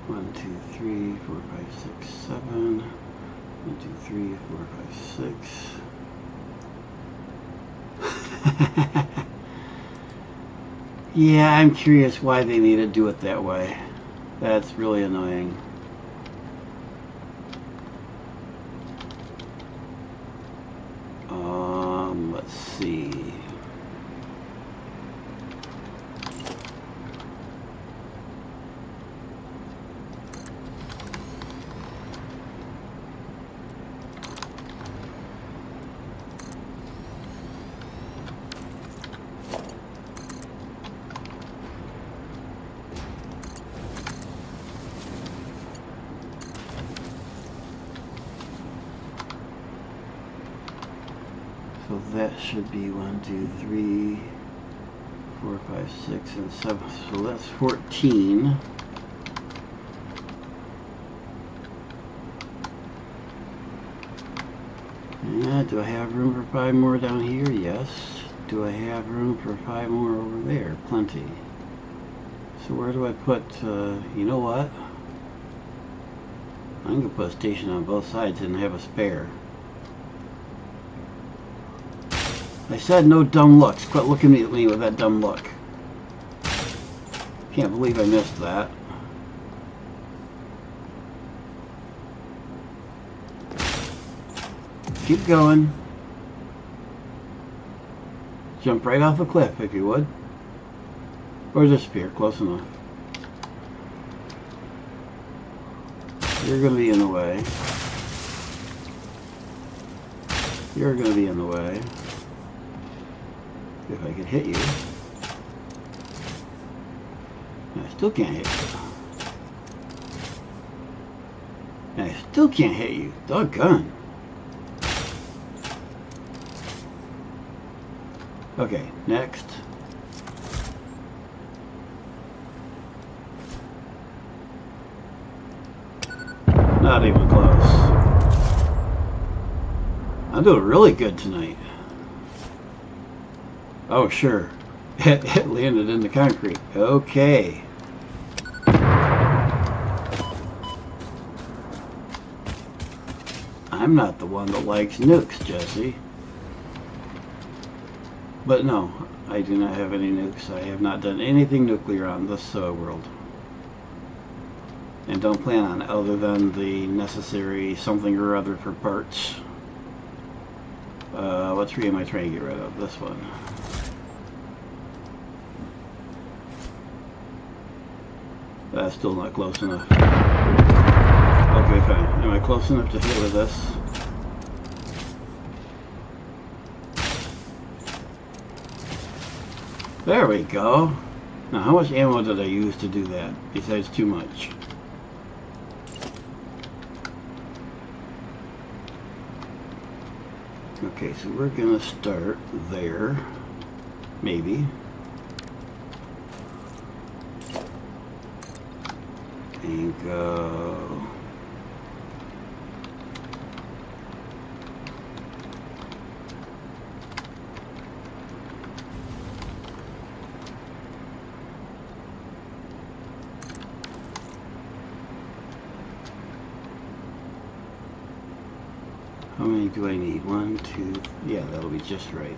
[SPEAKER 1] One, two, three, 4, 5, 6, 7. 1, 2, 3, 4, 5, 6. Yeah, I'm curious why they need to do it that way. That's really annoying. Let's see. So that should be 1, 2, 3, 4, 5, 6, and 7. So that's 14. Yeah, do I have room for 5 more down here? Yes. Do I have room for 5 more over there? Plenty. So where do I put, you know what? I'm going to put a station on both sides and have a spare. I said no dumb looks. Quit looking at me with that dumb look. Can't believe I missed that. Keep going. Jump right off the cliff if you would. Or disappear, close enough. You're going to be in the way. You're going to be in the way. If I could hit you. I still can't hit you. I still can't hit you. Doggone. Okay, next. Not even close. I'm doing really good tonight. Oh, sure. It landed in the concrete. Okay. I'm not the one that likes nukes, Jesse. But no, I do not have any nukes. I have not done anything nuclear on this world. And don't plan on it other than the necessary something or other for parts. What tree am I trying to get rid of? This one. That's still not close enough. Okay, fine. Am I close enough to hit with this? There we go. Now, how much ammo did I use to do that? Besides too much. Okay, so we're gonna start there. Maybe. And go. How many do I need? 1, 2, yeah, that'll be just right.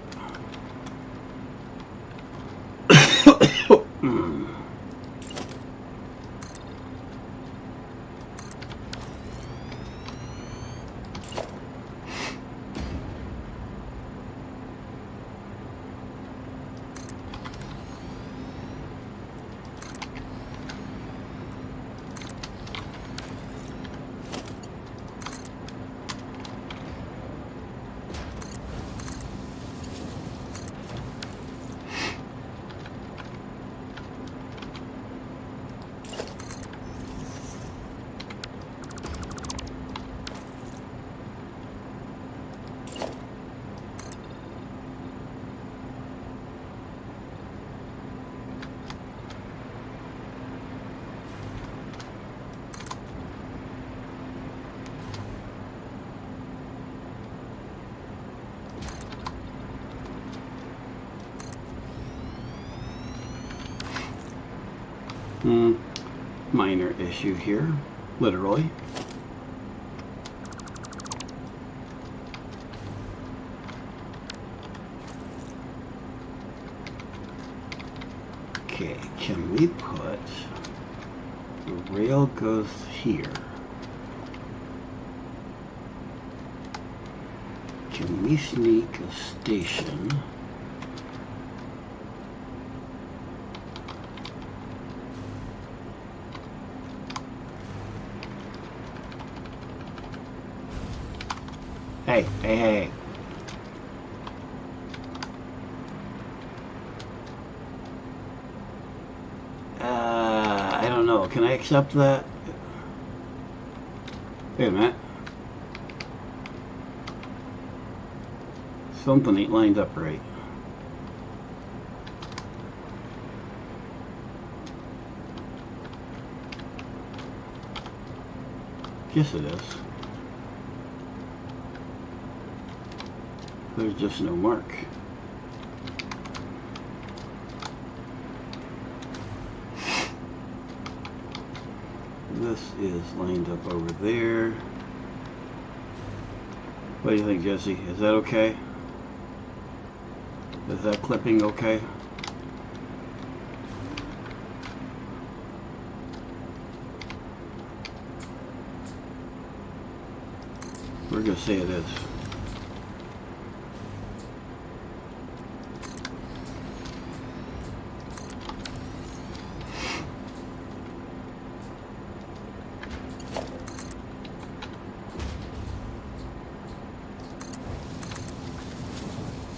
[SPEAKER 1] Minor issue here, literally. Okay, can we put the rail goes here? Can we sneak a station? Hey, hey, hey. I don't know. Can I accept that? Wait a minute. Something ain't lined up right. Yes, it is. There's just no mark. This is lined up over there. What do you think, Jesse? Is that okay? Is that clipping okay? We're gonna say it is.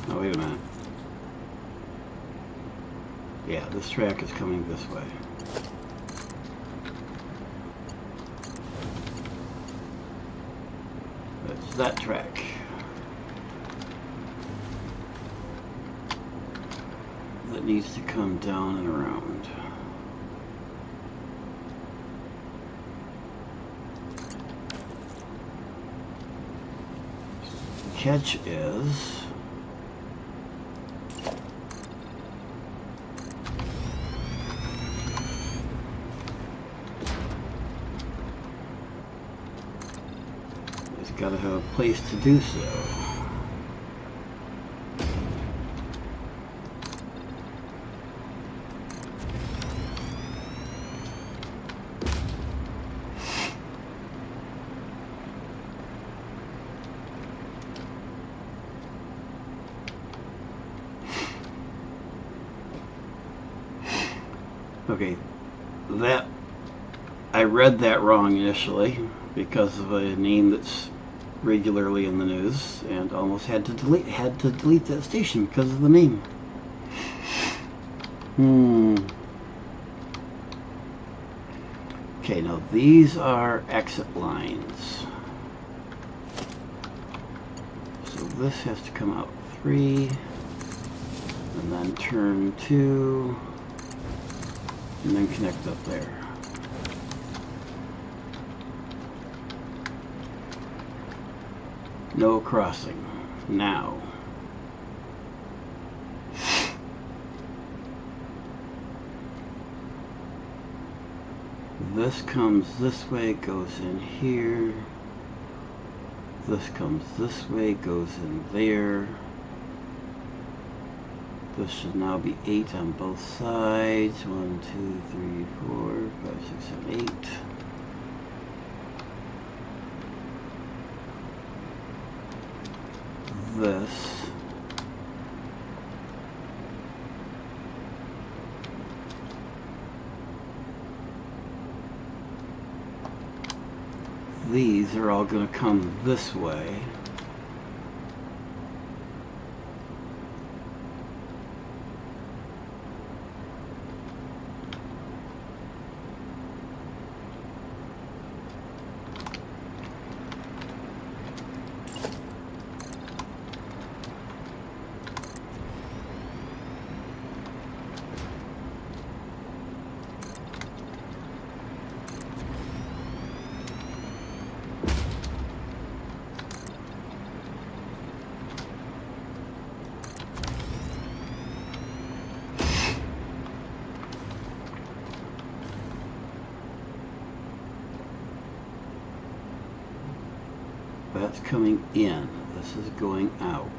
[SPEAKER 1] Oh, wait a minute. Yeah, this track is coming this way. That's that track. That needs to come down and around. The catch is got to have a place to do so. Okay, that I read that wrong initially because of a name that's regularly in the news, and almost had to delete that station because of the name. Okay, now these are exit lines. So this has to come out 3, and then turn 2, and then connect up there. No crossing. Now. This comes this way, goes in here. This comes this way, goes in there. This should now be 8 on both sides. 1, 2, 3, 4, 5, 6, 7, 8. This. These are all going to come this way. That's coming in. This is going out.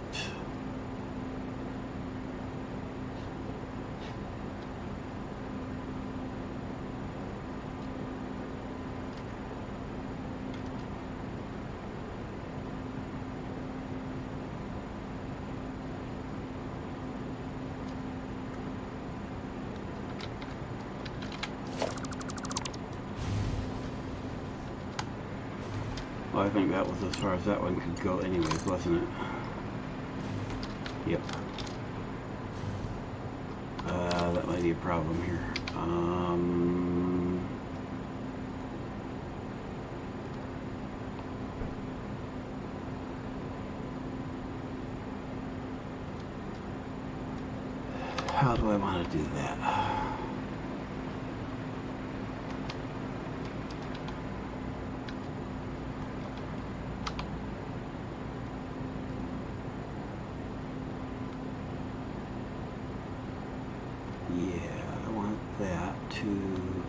[SPEAKER 1] Well, I think that was as far as that one could go anyways, wasn't it? Yep. That might be a problem here. How do I want to do that? Yeah, I want that to...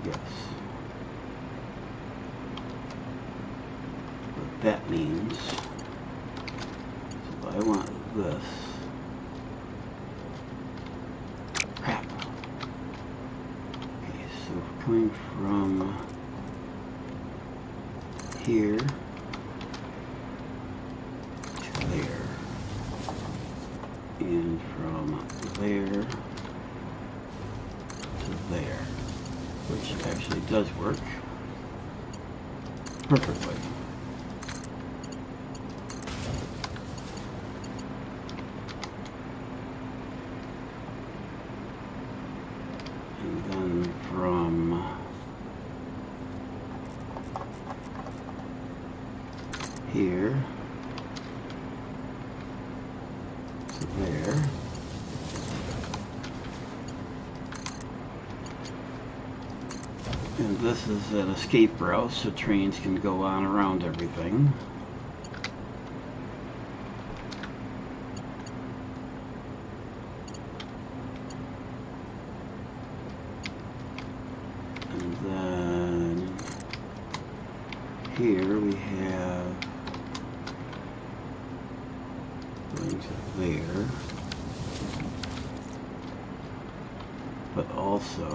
[SPEAKER 1] Yes. What that means, so I want this. Crap. Okay, so coming from here there, and from there to there, which actually does work perfectly. And then from here there. And this is an escape route, so trains can go on around everything. Then here we have going to there, but also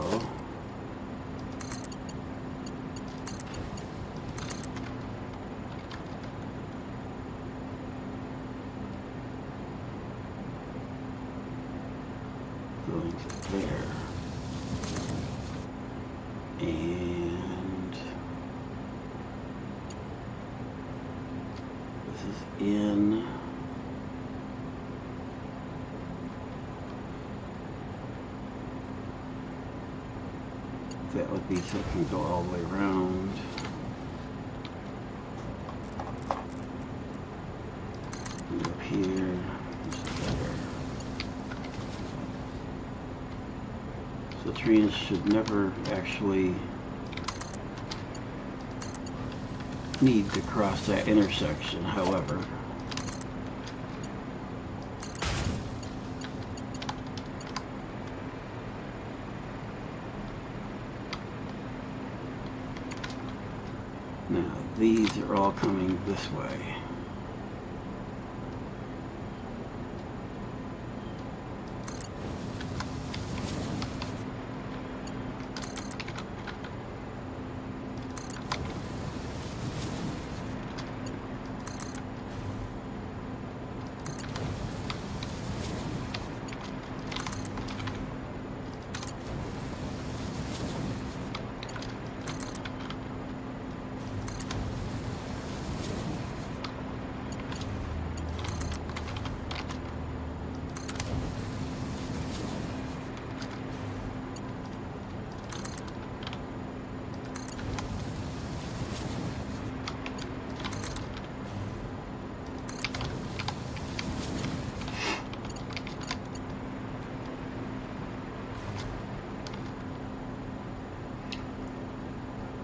[SPEAKER 1] going to there, and this is in that would be so it can go all the way around. And up here, this is there. So trains should never actually need to cross that intersection, however. Now, these are all coming this way.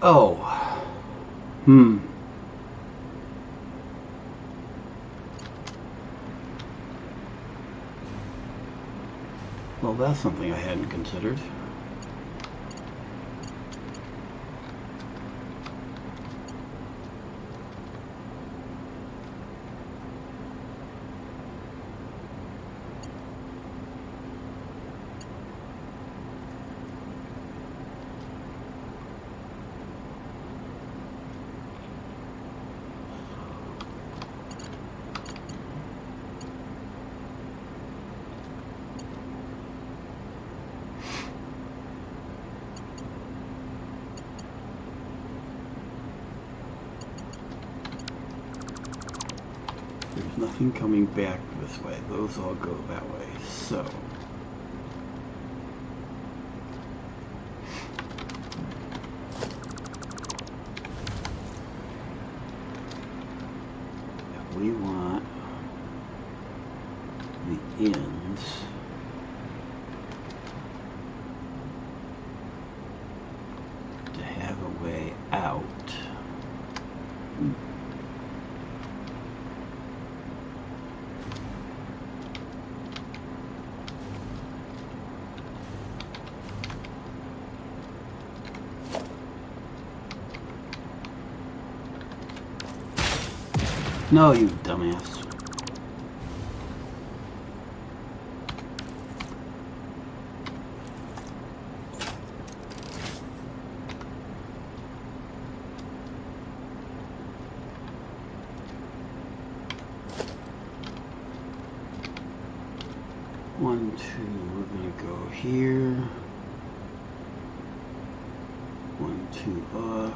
[SPEAKER 1] Oh. Well, that's something I hadn't considered. There's nothing coming back this way. Those all go that way. So if we want the ends to have a way out, no, you dumbass. One, two, we're going to go here. 1, 2 off.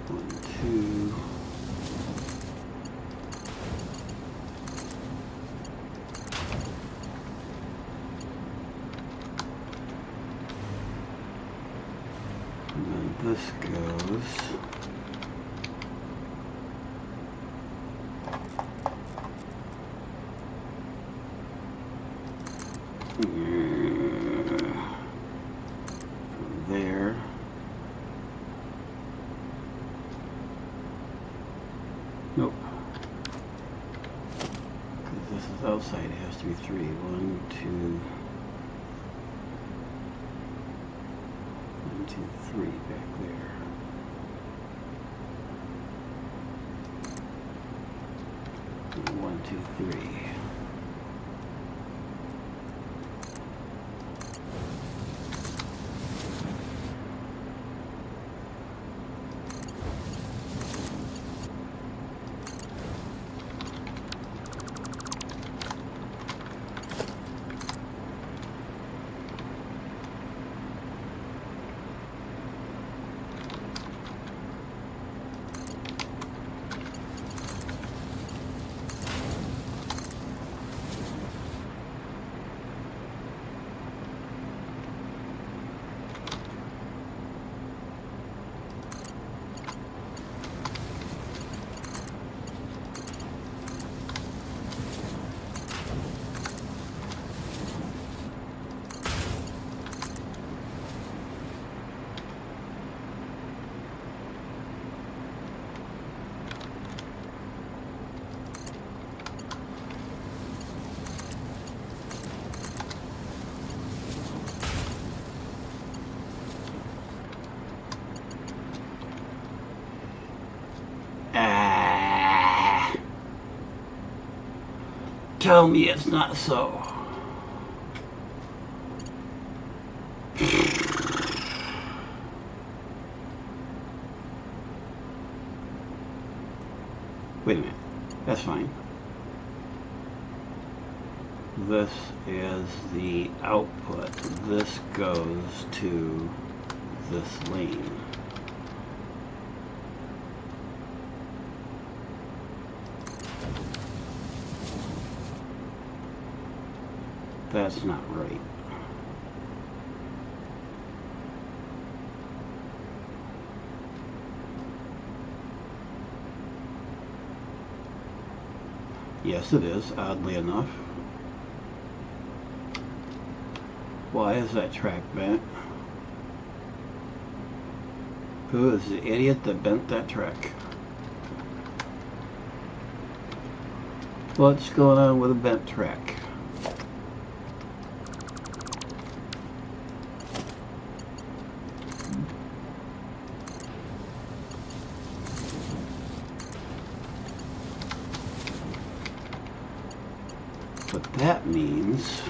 [SPEAKER 1] 1, 2. And then this goes. There. Nope. Because this is outside, it has to be 3. 1, 2. 2, 3 back there. And 1, 2, 3. Tell me it's not so. Wait a minute. That's fine. This is the output. This goes to this lane. That's not right. Yes, it is, oddly enough. Why is that track bent? Who is the idiot that bent that track? What's going on with a bent track? What that means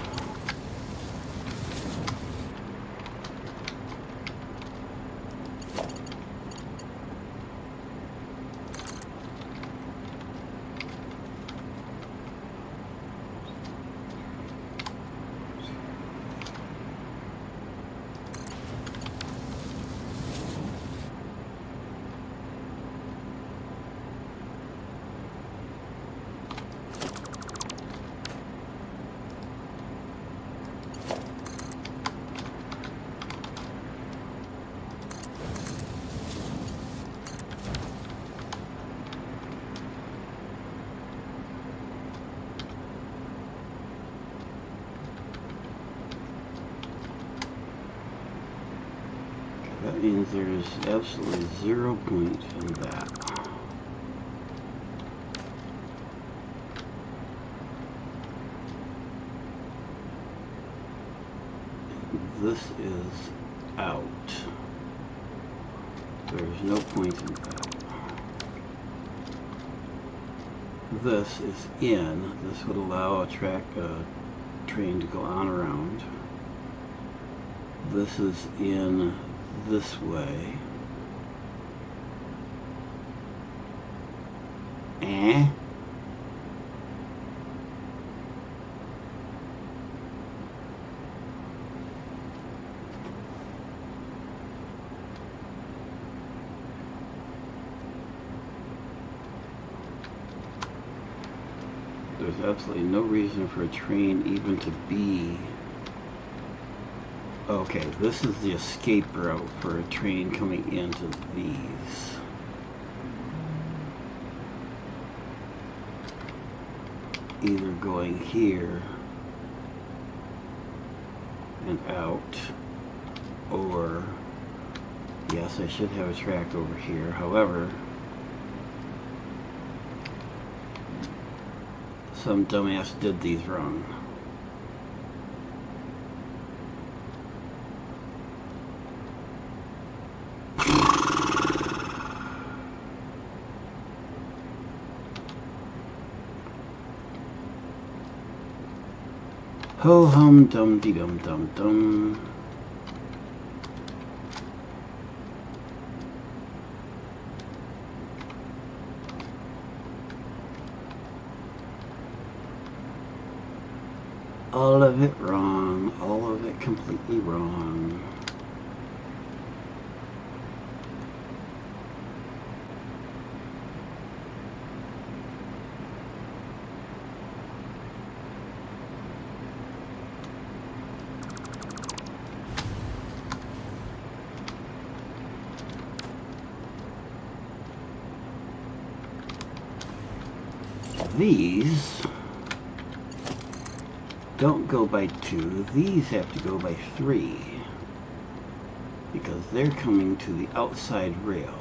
[SPEAKER 1] that means there's absolutely 0 point in that. This is out. There's no point in that. This is in. This would allow a train to go on around. This is in this way. There's absolutely no reason for a train even to be. Okay, this is the escape route for a train coming into these. Either going here and out, or yes, I should have a track over here. However, some dumbass did these wrong. Ho hum dum dee dum dum dum. All of it wrong. All of it completely wrong. These don't go by 2, these have to go by 3 because they're coming to the outside rail.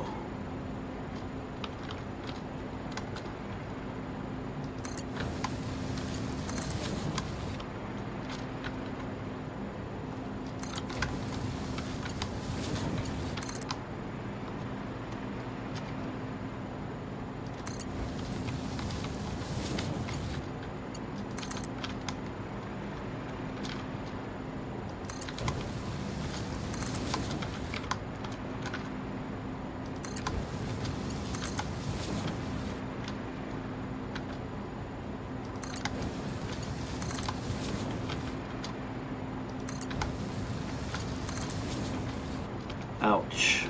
[SPEAKER 1] Ouch.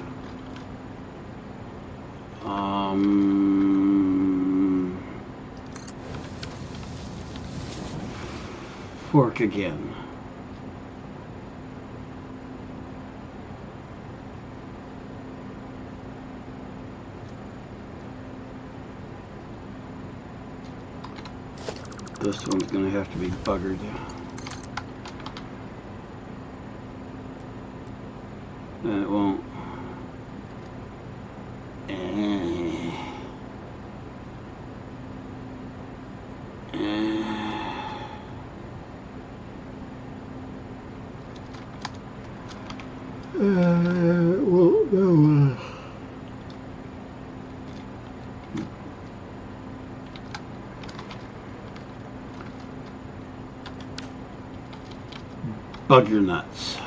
[SPEAKER 1] Fork again. This one's going to have to be buggered. And it won't. Well, no. Bug your nuts.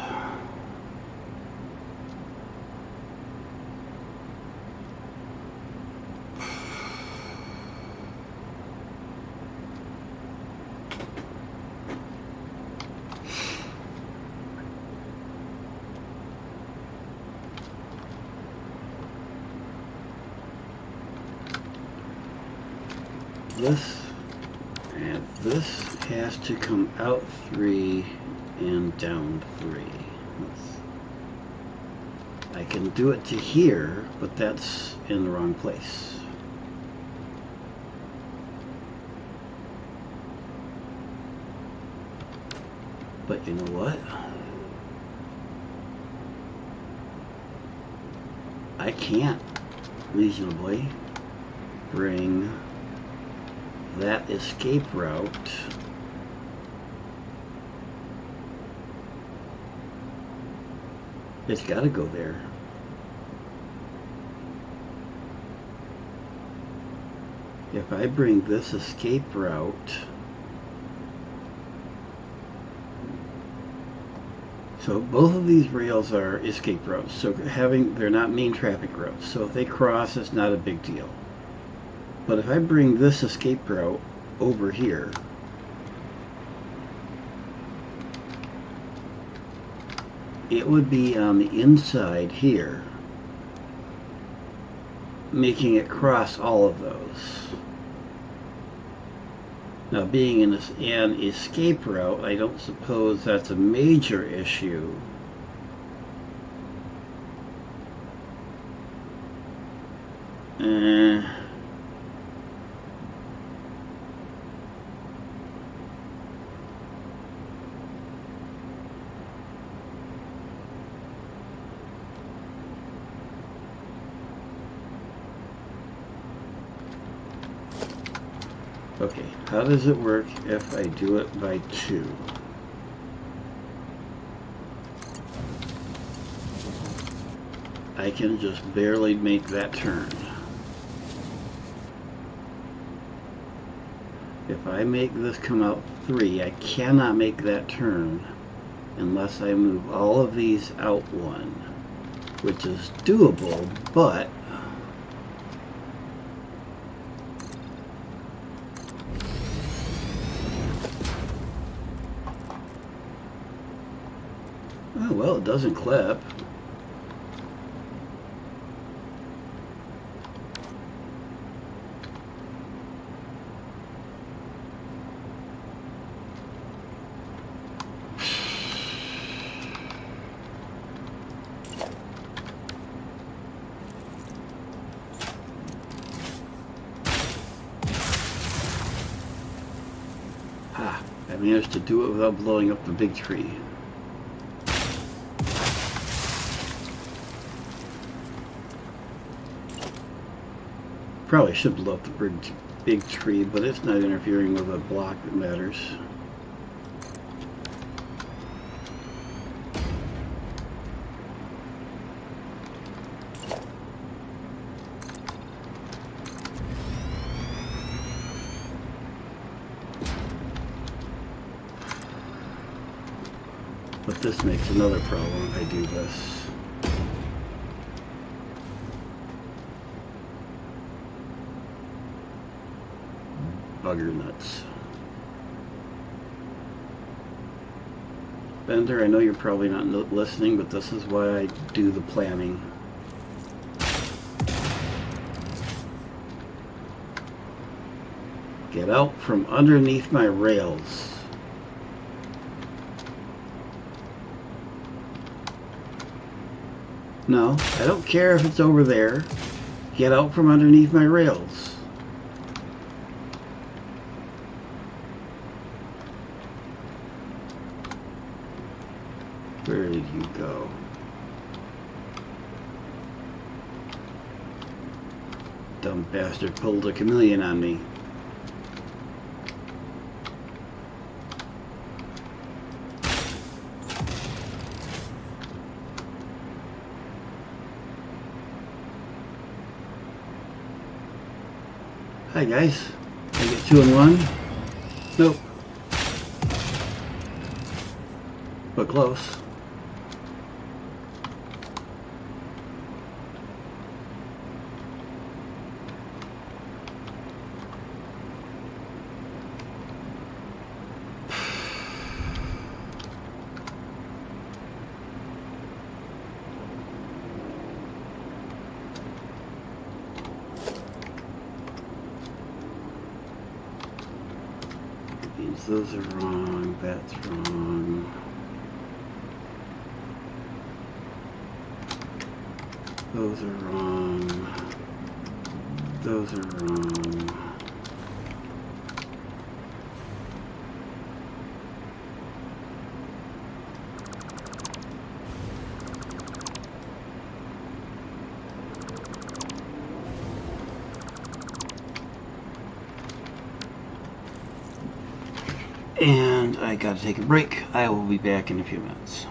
[SPEAKER 1] This has to come out 3 and down 3. I can do it to here, but that's in the wrong place. But you know what? I can't reasonably bring that escape route it's got to go there. If I bring this escape route, so both of these rails are escape routes, so they're not main traffic routes, so if they cross it's not a big deal. But if I bring this escape route over here, it would be on the inside here, making it cross all of those. Now, being an escape route, I don't suppose that's a major issue. Okay, how does it work if I do it by 2? I can just barely make that turn. If I make this come out 3, I cannot make that turn unless I move all of these out 1, which is doable, but oh well, it doesn't clip. I managed to do it without blowing up the big tree. Probably should blow up the big tree, but it's not interfering with a block that matters. But this makes another problem if I do this. Bugger nuts. Bender, I know you're probably not listening, but this is why I do the planning. Get out from underneath my rails. No, I don't care if it's over there. Get out from underneath my rails. Where did you go? Dumb bastard pulled a chameleon on me. Hi guys, I get 2 in 1. Nope. But close. Those are wrong, that's wrong. Those are wrong. Those are wrong. And I gotta take a break. I will be back in a few minutes.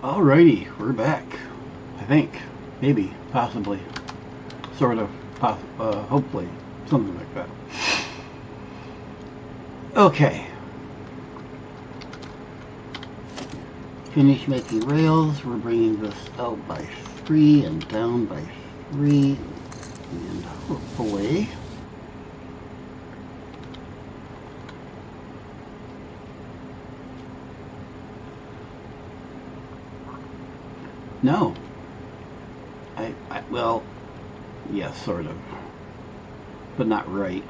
[SPEAKER 1] Alrighty, we're back. I think, maybe, possibly, sort of, hopefully, something like that. Okay. Finish making rails. We're bringing this out by 3 and down by 3, and hopefully no. Well, yes, sort of, but not right.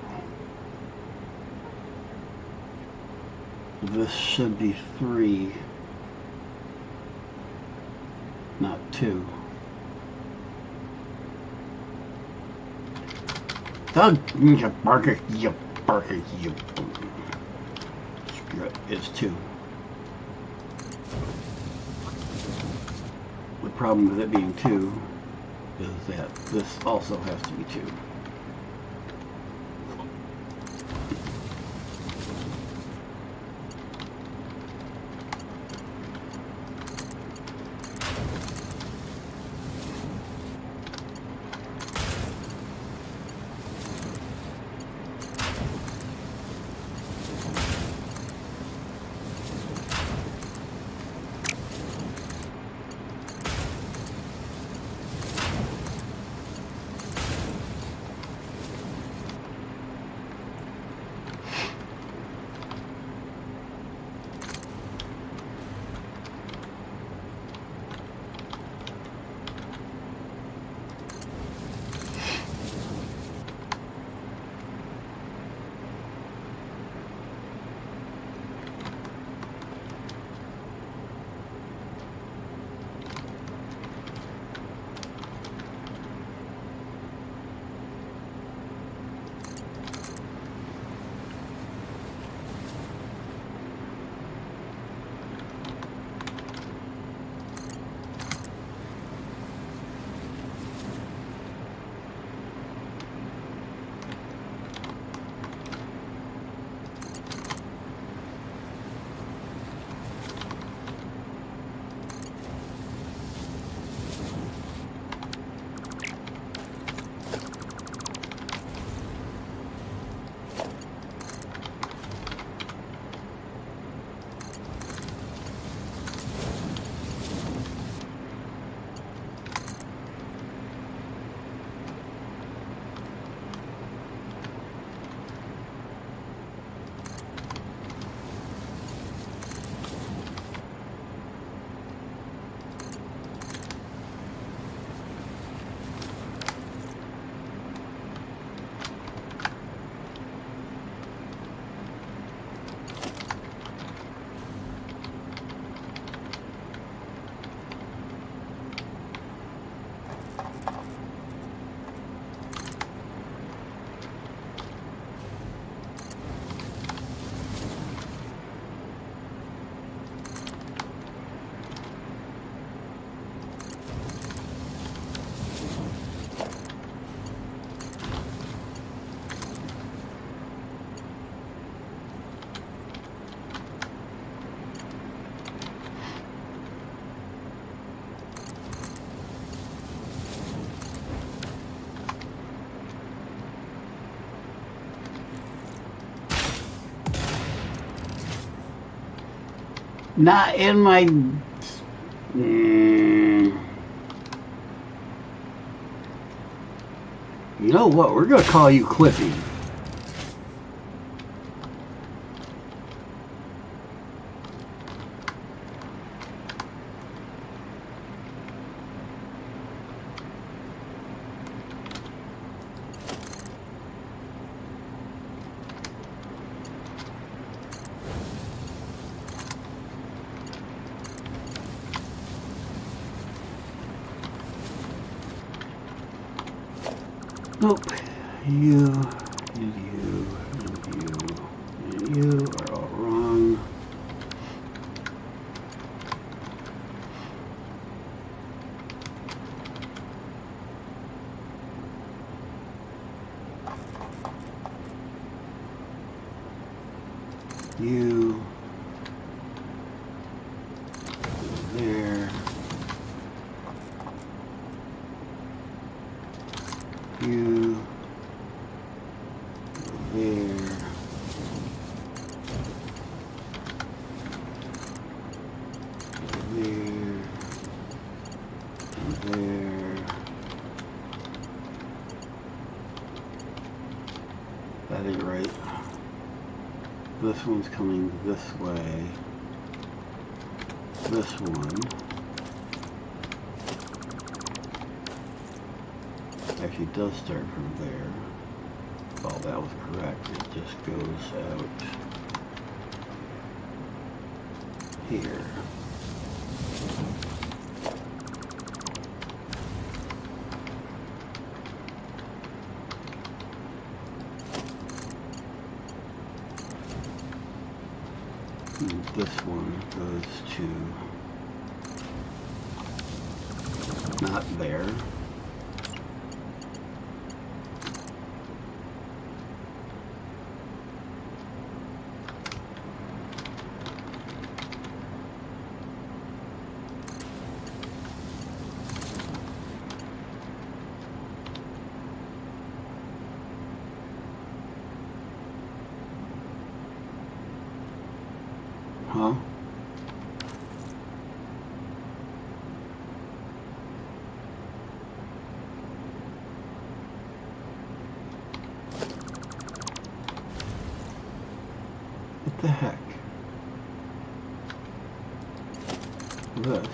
[SPEAKER 1] This should be 3, not 2. You barker, you barker, you. Screw it, it's 2. The problem with it being 2 is that this also has to be 2. Not in my... You know what? We're going to call you Clippy. Nope. You, and you, and you, and you are all wrong. You, there. this one's coming this way. This one actually does start from there. Well, that was correct. It just goes out here. And this one goes to not there. Huh? What the heck? This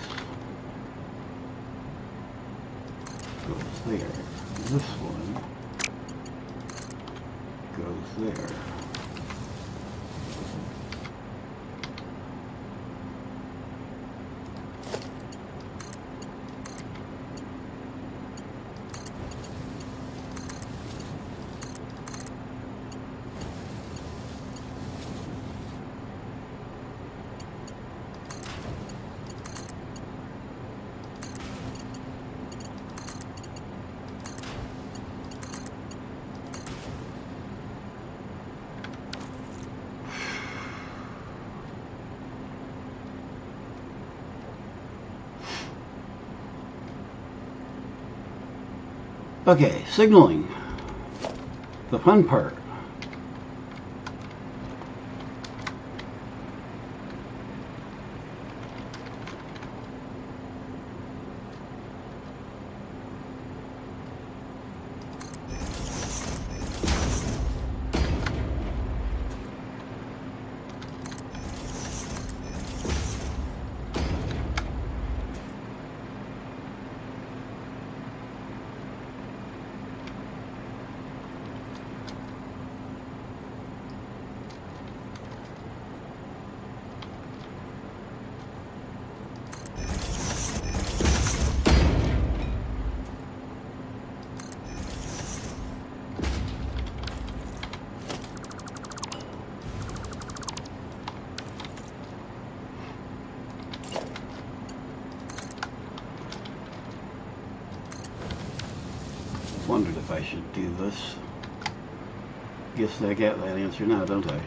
[SPEAKER 1] goes there. This one goes there. Okay, signaling. The fun part. Wondered if I should do this. Guess I get that answer now, don't I?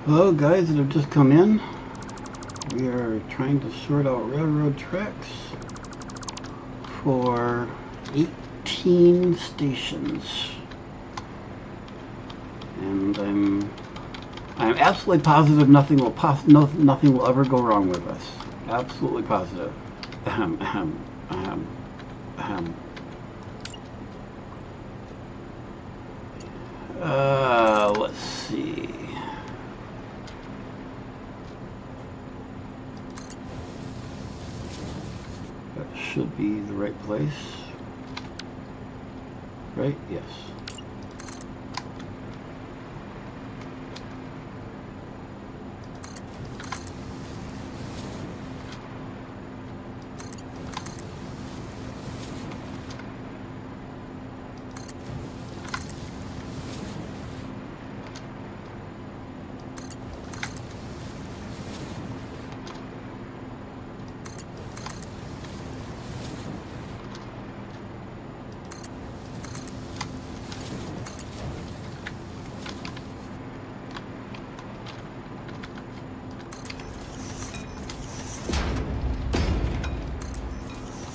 [SPEAKER 1] Hello guys that have just come in. We are trying to sort out railroad tracks for 18 stations. And I'm absolutely positive nothing will ever go wrong with us. Absolutely positive. Let's see. That should be the right place. Right? Yes.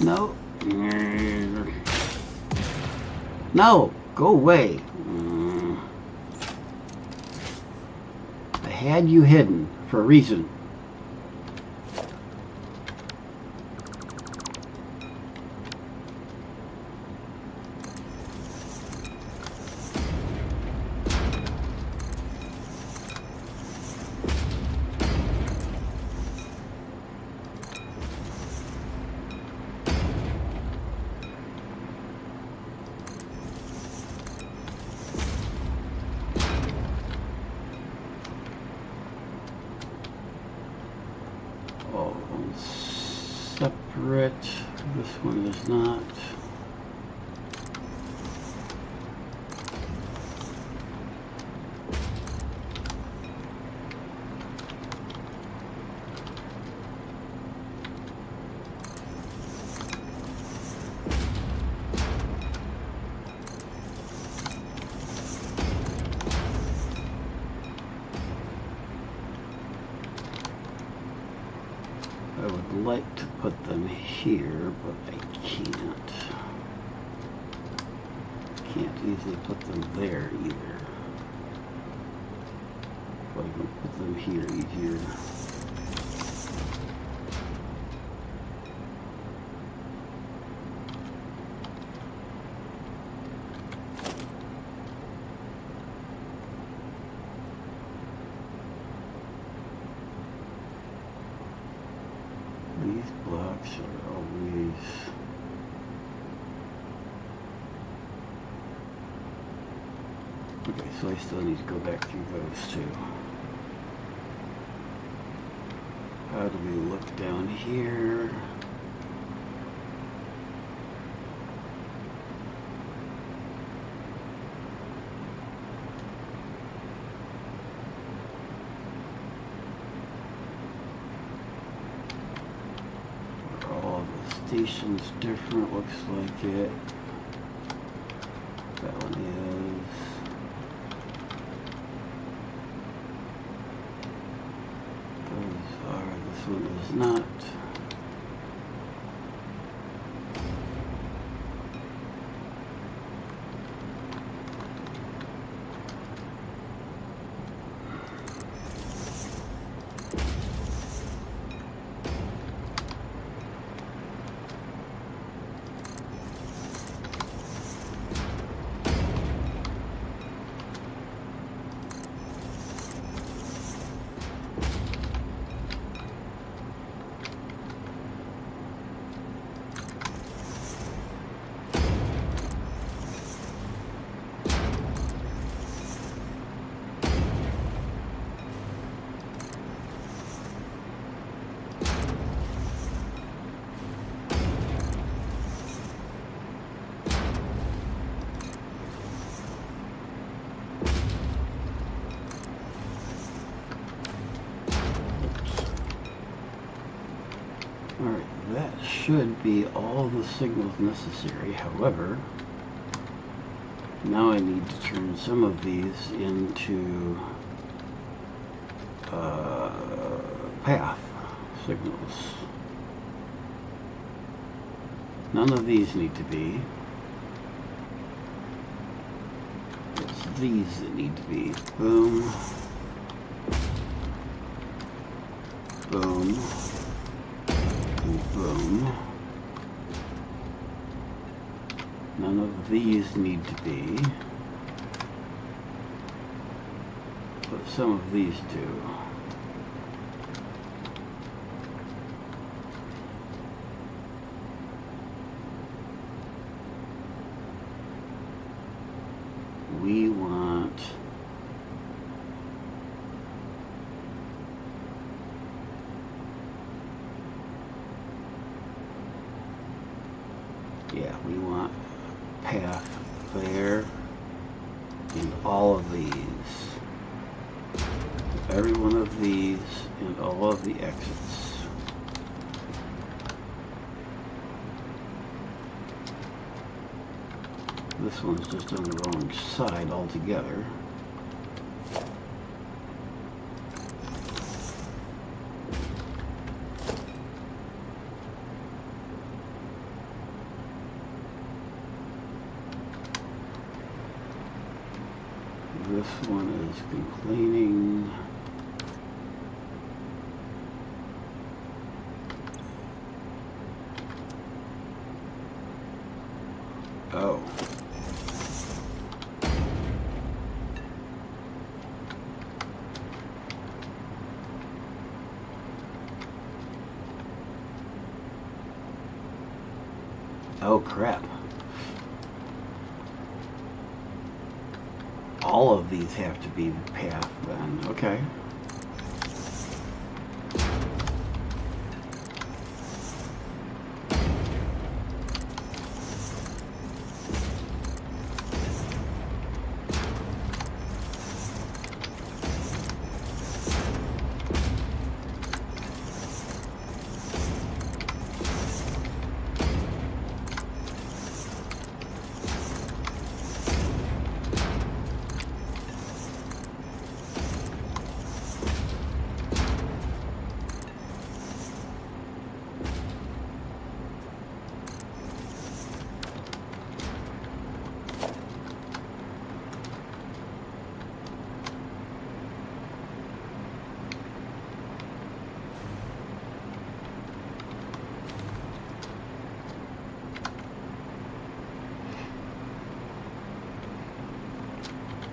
[SPEAKER 1] No. No, go away. I had you hidden for a reason. Separate. This one is not. I would like to put them here, but I can't. Can't easily put them there either. But I can put them here easier. These blocks are always okay, so I still need to go back through those too. How do we look down here? Station's different, looks like it. That one is. Those are, this one is not. Alright, that should be all the signals necessary. However, now I need to turn some of these into path signals. None of these need to be. It's these that need to be. Boom. Boom. And boom. None of these need to be. But some of these do. We want we want path there and all of these. Every one of these and all of the exits. This one's just on the wrong side altogether. This one is complaining. Oh. Oh crap. All of these have to be the path then. Okay.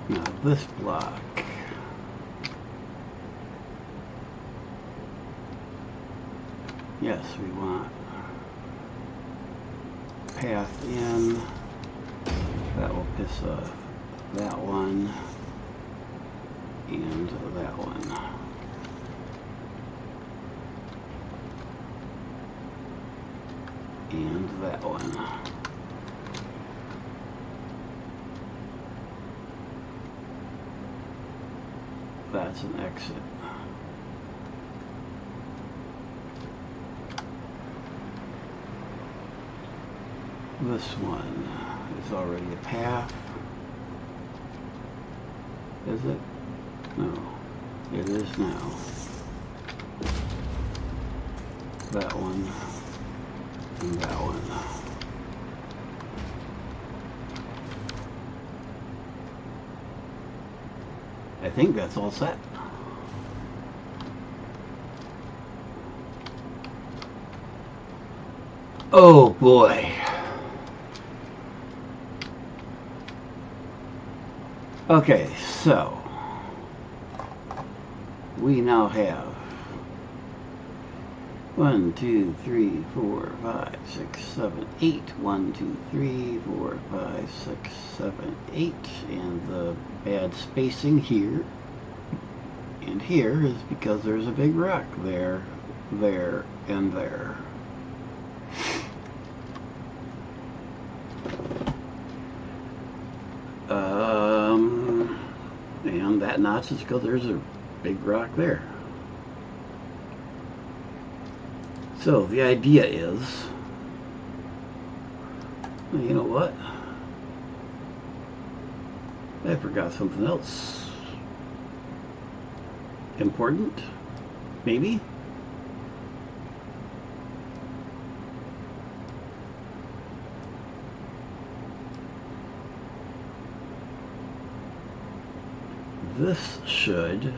[SPEAKER 1] Now this block. Yes, we want path in. That will piss off that one and that one. And that one. That's an exit. This one is already a path. Is it? No. It is now. That one and that one. I think that's all set. Oh boy. Okay, so we now have 1, 2, 3, 4, 5, 6, 7, 8. 1, 2, 3, 4, 5, 6, 7, 8. And the bad spacing here and here is because there's a big rock there, there, and there. And that notch is because there's a big rock there. So the idea is, you know what? I forgot something else. important, maybe. This should,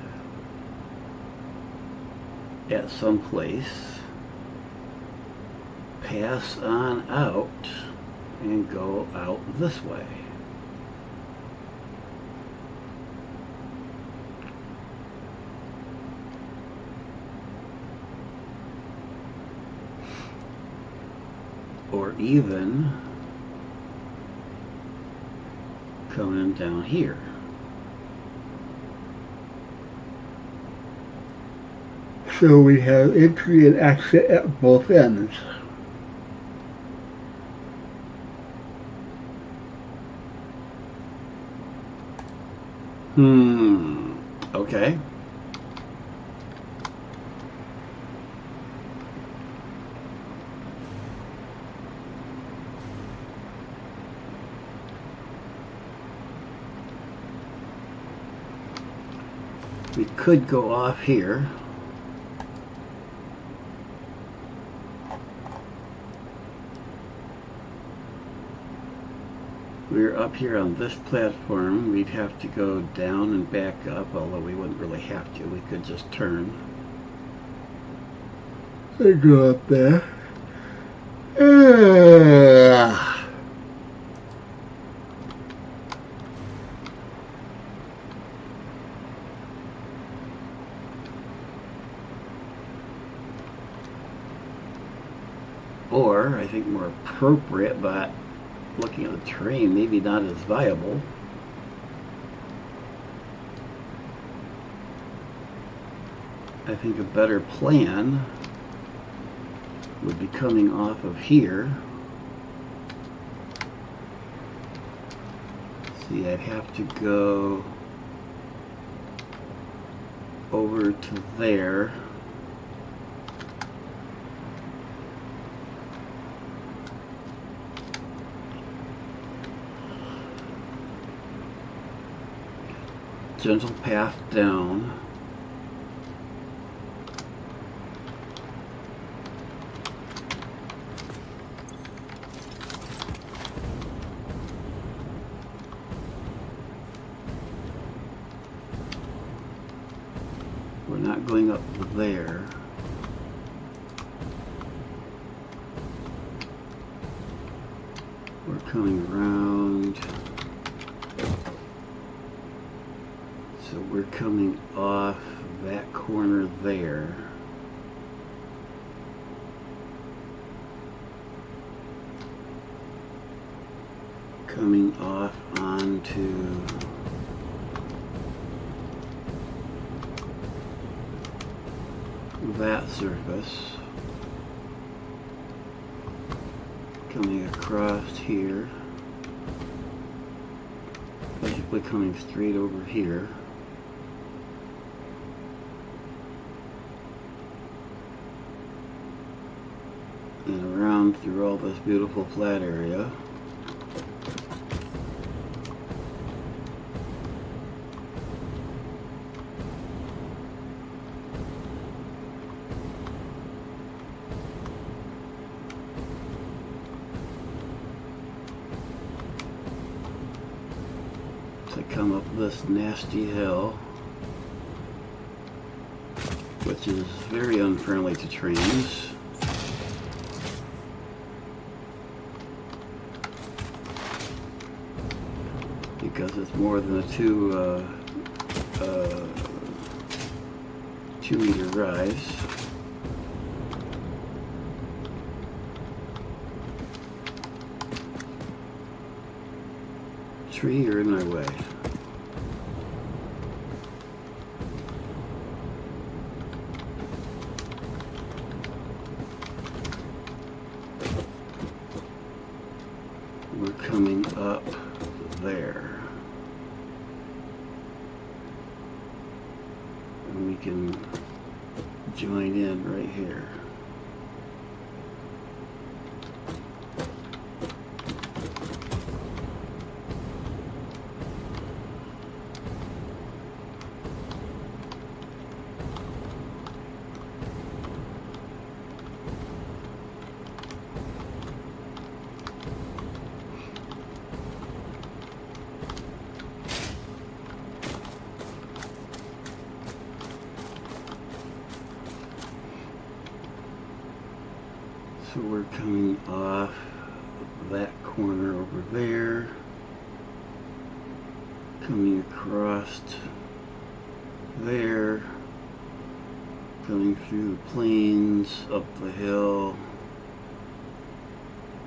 [SPEAKER 1] at some place, pass on out and go out this way. Or even coming down here. So we have entry and exit at both ends. Okay. We could go off here. We're up here on this platform. We'd have to go down and back up, although we wouldn't really have to. We could just turn and go up there. Or, I think more appropriate, but looking at the terrain, maybe not as viable. I think a better plan would be coming off of here. See, I'd have to go over to there. Gentle path down. We're not going up there. We're coming around. So we're coming off that corner there. Coming off onto that surface. Coming across here. Basically coming straight over here. And around through all this beautiful flat area. To come up this nasty hill, which is very unfriendly to trains. Because it's more than a 2-meter rise. Tree, you're in my way. We're coming up there. And we can join in right here. So we're coming off that corner over there, coming across there, coming through the plains, up the hill.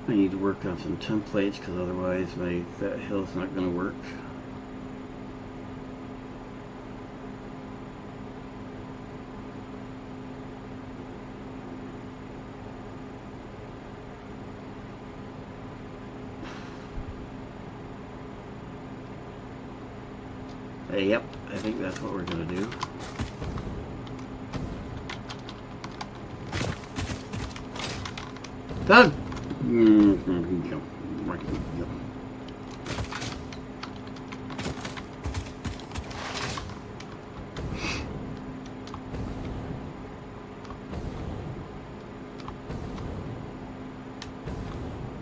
[SPEAKER 1] I need to work on some templates because otherwise that hill's not going to work. Yep, I think that's what we're going to do. Done!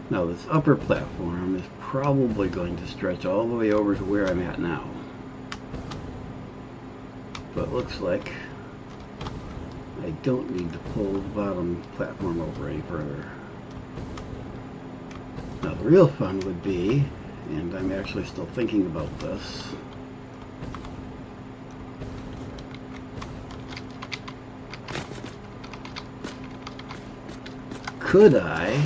[SPEAKER 1] Now this upper platform is probably going to stretch all the way over to where I'm at now. But it looks like I don't need to pull the bottom platform over any further. Now the real fun would be, and I'm actually still thinking about this, could I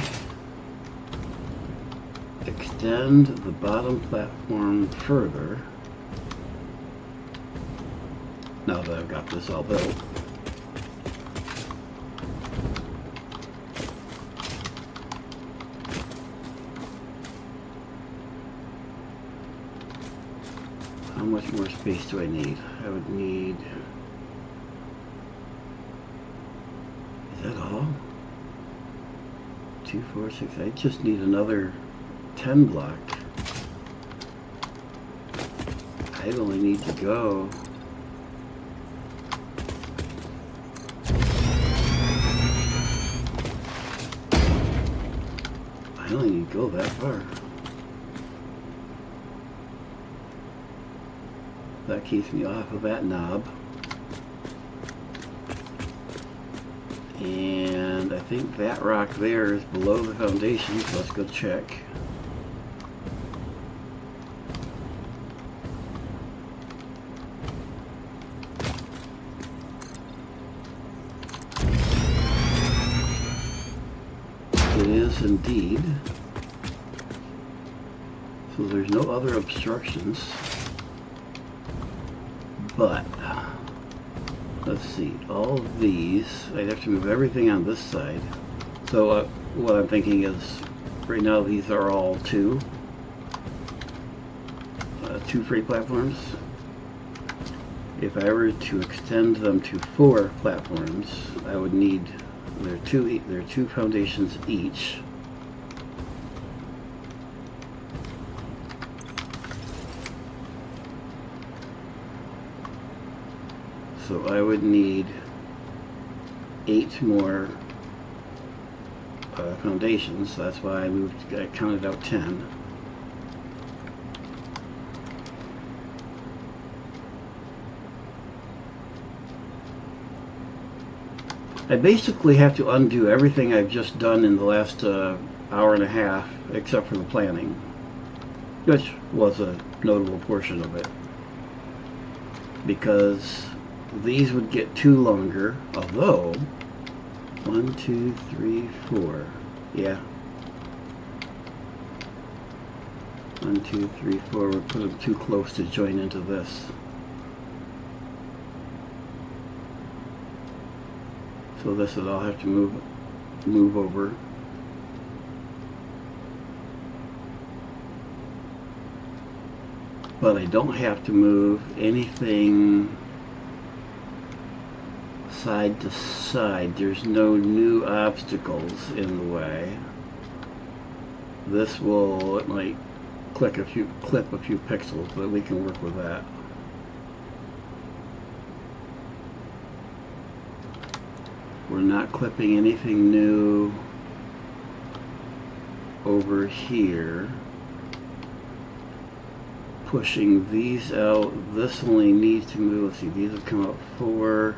[SPEAKER 1] extend the bottom platform further now that I've got this all built? How much more space do I need? I would need... Is that all? 2, 4, 6... I just need another 10 block. I only need to go... I only need to go that far. That keeps me off of that knob. And I think that rock there is below the foundation, so let's go check. It is indeed. So there's no other obstructions. But, let's see, all of these, I'd have to move everything on this side. So what I'm thinking is, right now these are all two freight platforms. If I were to extend them to 4 platforms, I would need, there are two foundations each. So I would need 8 more foundations. That's why I counted out 10. I basically have to undo everything I've just done in the last hour and a half, except for the planning, which was a notable portion of it, because these would get 2 longer, although 1, 2, 3, 4. Yeah. 1, 2, 3, 4. We're put them too close to join into this. So this would all have to move over. But I don't have to move anything side to side. There's no new obstacles in the way. This will, it might clip a few pixels, but we can work with that. We're not clipping anything new over here. Pushing these out. This only needs to move. Let's see, these have come out 4.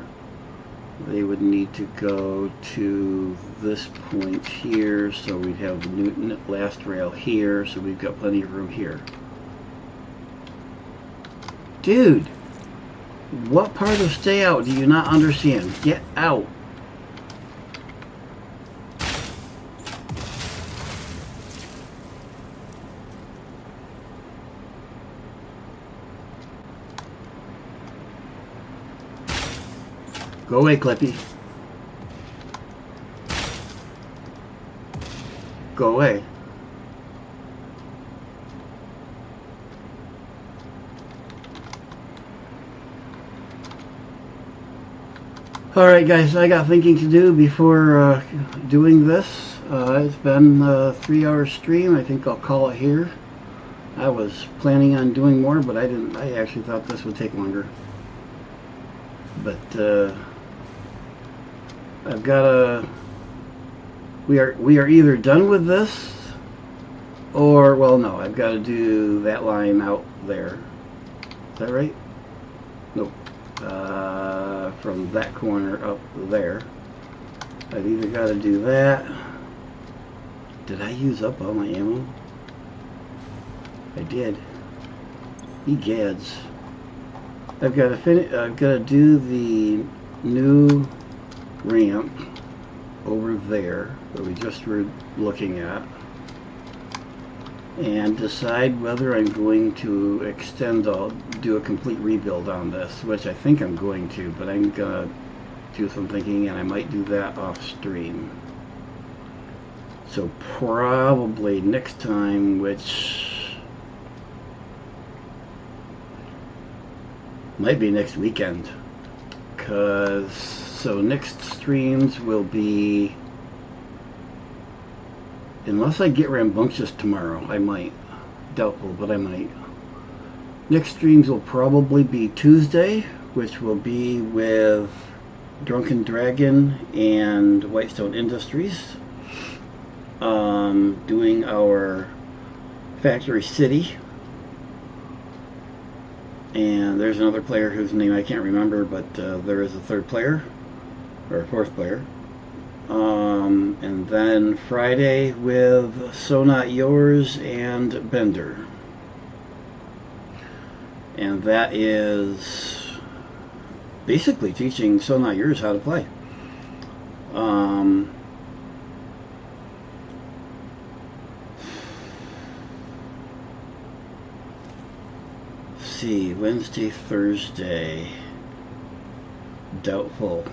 [SPEAKER 1] they would need to go to this point here, so we'd have the last rail here, so we've got plenty of room here. Dude, what part of stay out do you not understand? Get out. Go away, Clippy. Go away. Alright guys, I got thinking to do before doing this. It's been a 3-hour stream. I think I'll call it here. I was planning on doing more, but I didn't. I actually thought this would take longer. But I've got a. We are either done with this, or well, no, I've got to do that line out there. Is that right? Nope. From that corner up there. I've either got to do that. Did I use up all my ammo? I did. Egads. I've got to finish. I've got to do the new ramp over there that we just were looking at, and decide whether I'm going to extend. I'll do a complete rebuild on this, which I think I'm going to, but I'm gonna do some thinking, and I might do that off stream. So probably next time, which might be next weekend, because so next streams will be, unless I get rambunctious tomorrow, I might. Doubtful, but I might. Next streams will probably be Tuesday, which will be with Drunken Dragon and Whitestone Industries, doing our Factory City. And there's another player whose name I can't remember, but there is a third player, or a fourth player. And then Friday with So Not Yours and Bender. And that is basically teaching So Not Yours how to play. See, Wednesday, Thursday, doubtful.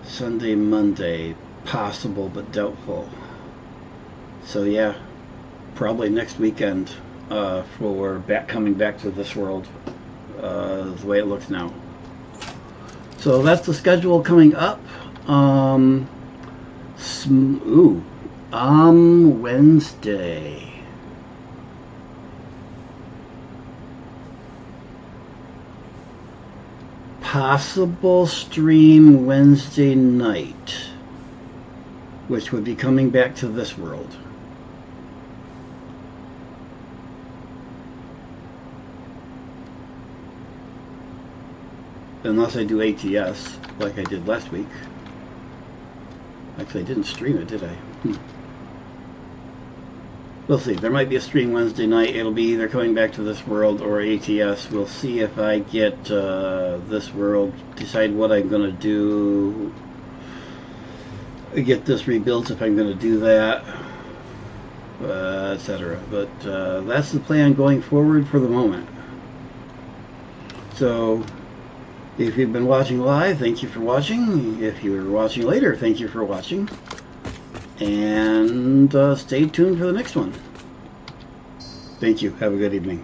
[SPEAKER 1] Sunday, Monday, possible but doubtful. So yeah, probably next weekend for coming back to this world, the way it looks now. So that's the schedule coming up. Wednesday. Possible stream Wednesday night, which would be coming back to this world. Unless I do ATS like I did last week. Actually, I didn't stream it, did I? We'll see. There might be a stream Wednesday night. It'll be either coming back to this world or ATS. We'll see if I get this world, decide what I'm going to do, get this rebuilt if I'm going to do that, etc. But that's the plan going forward for the moment. So if you've been watching live, thank you for watching. If you're watching later, thank you for watching. And stay tuned for the next one. Thank you. Have a good evening.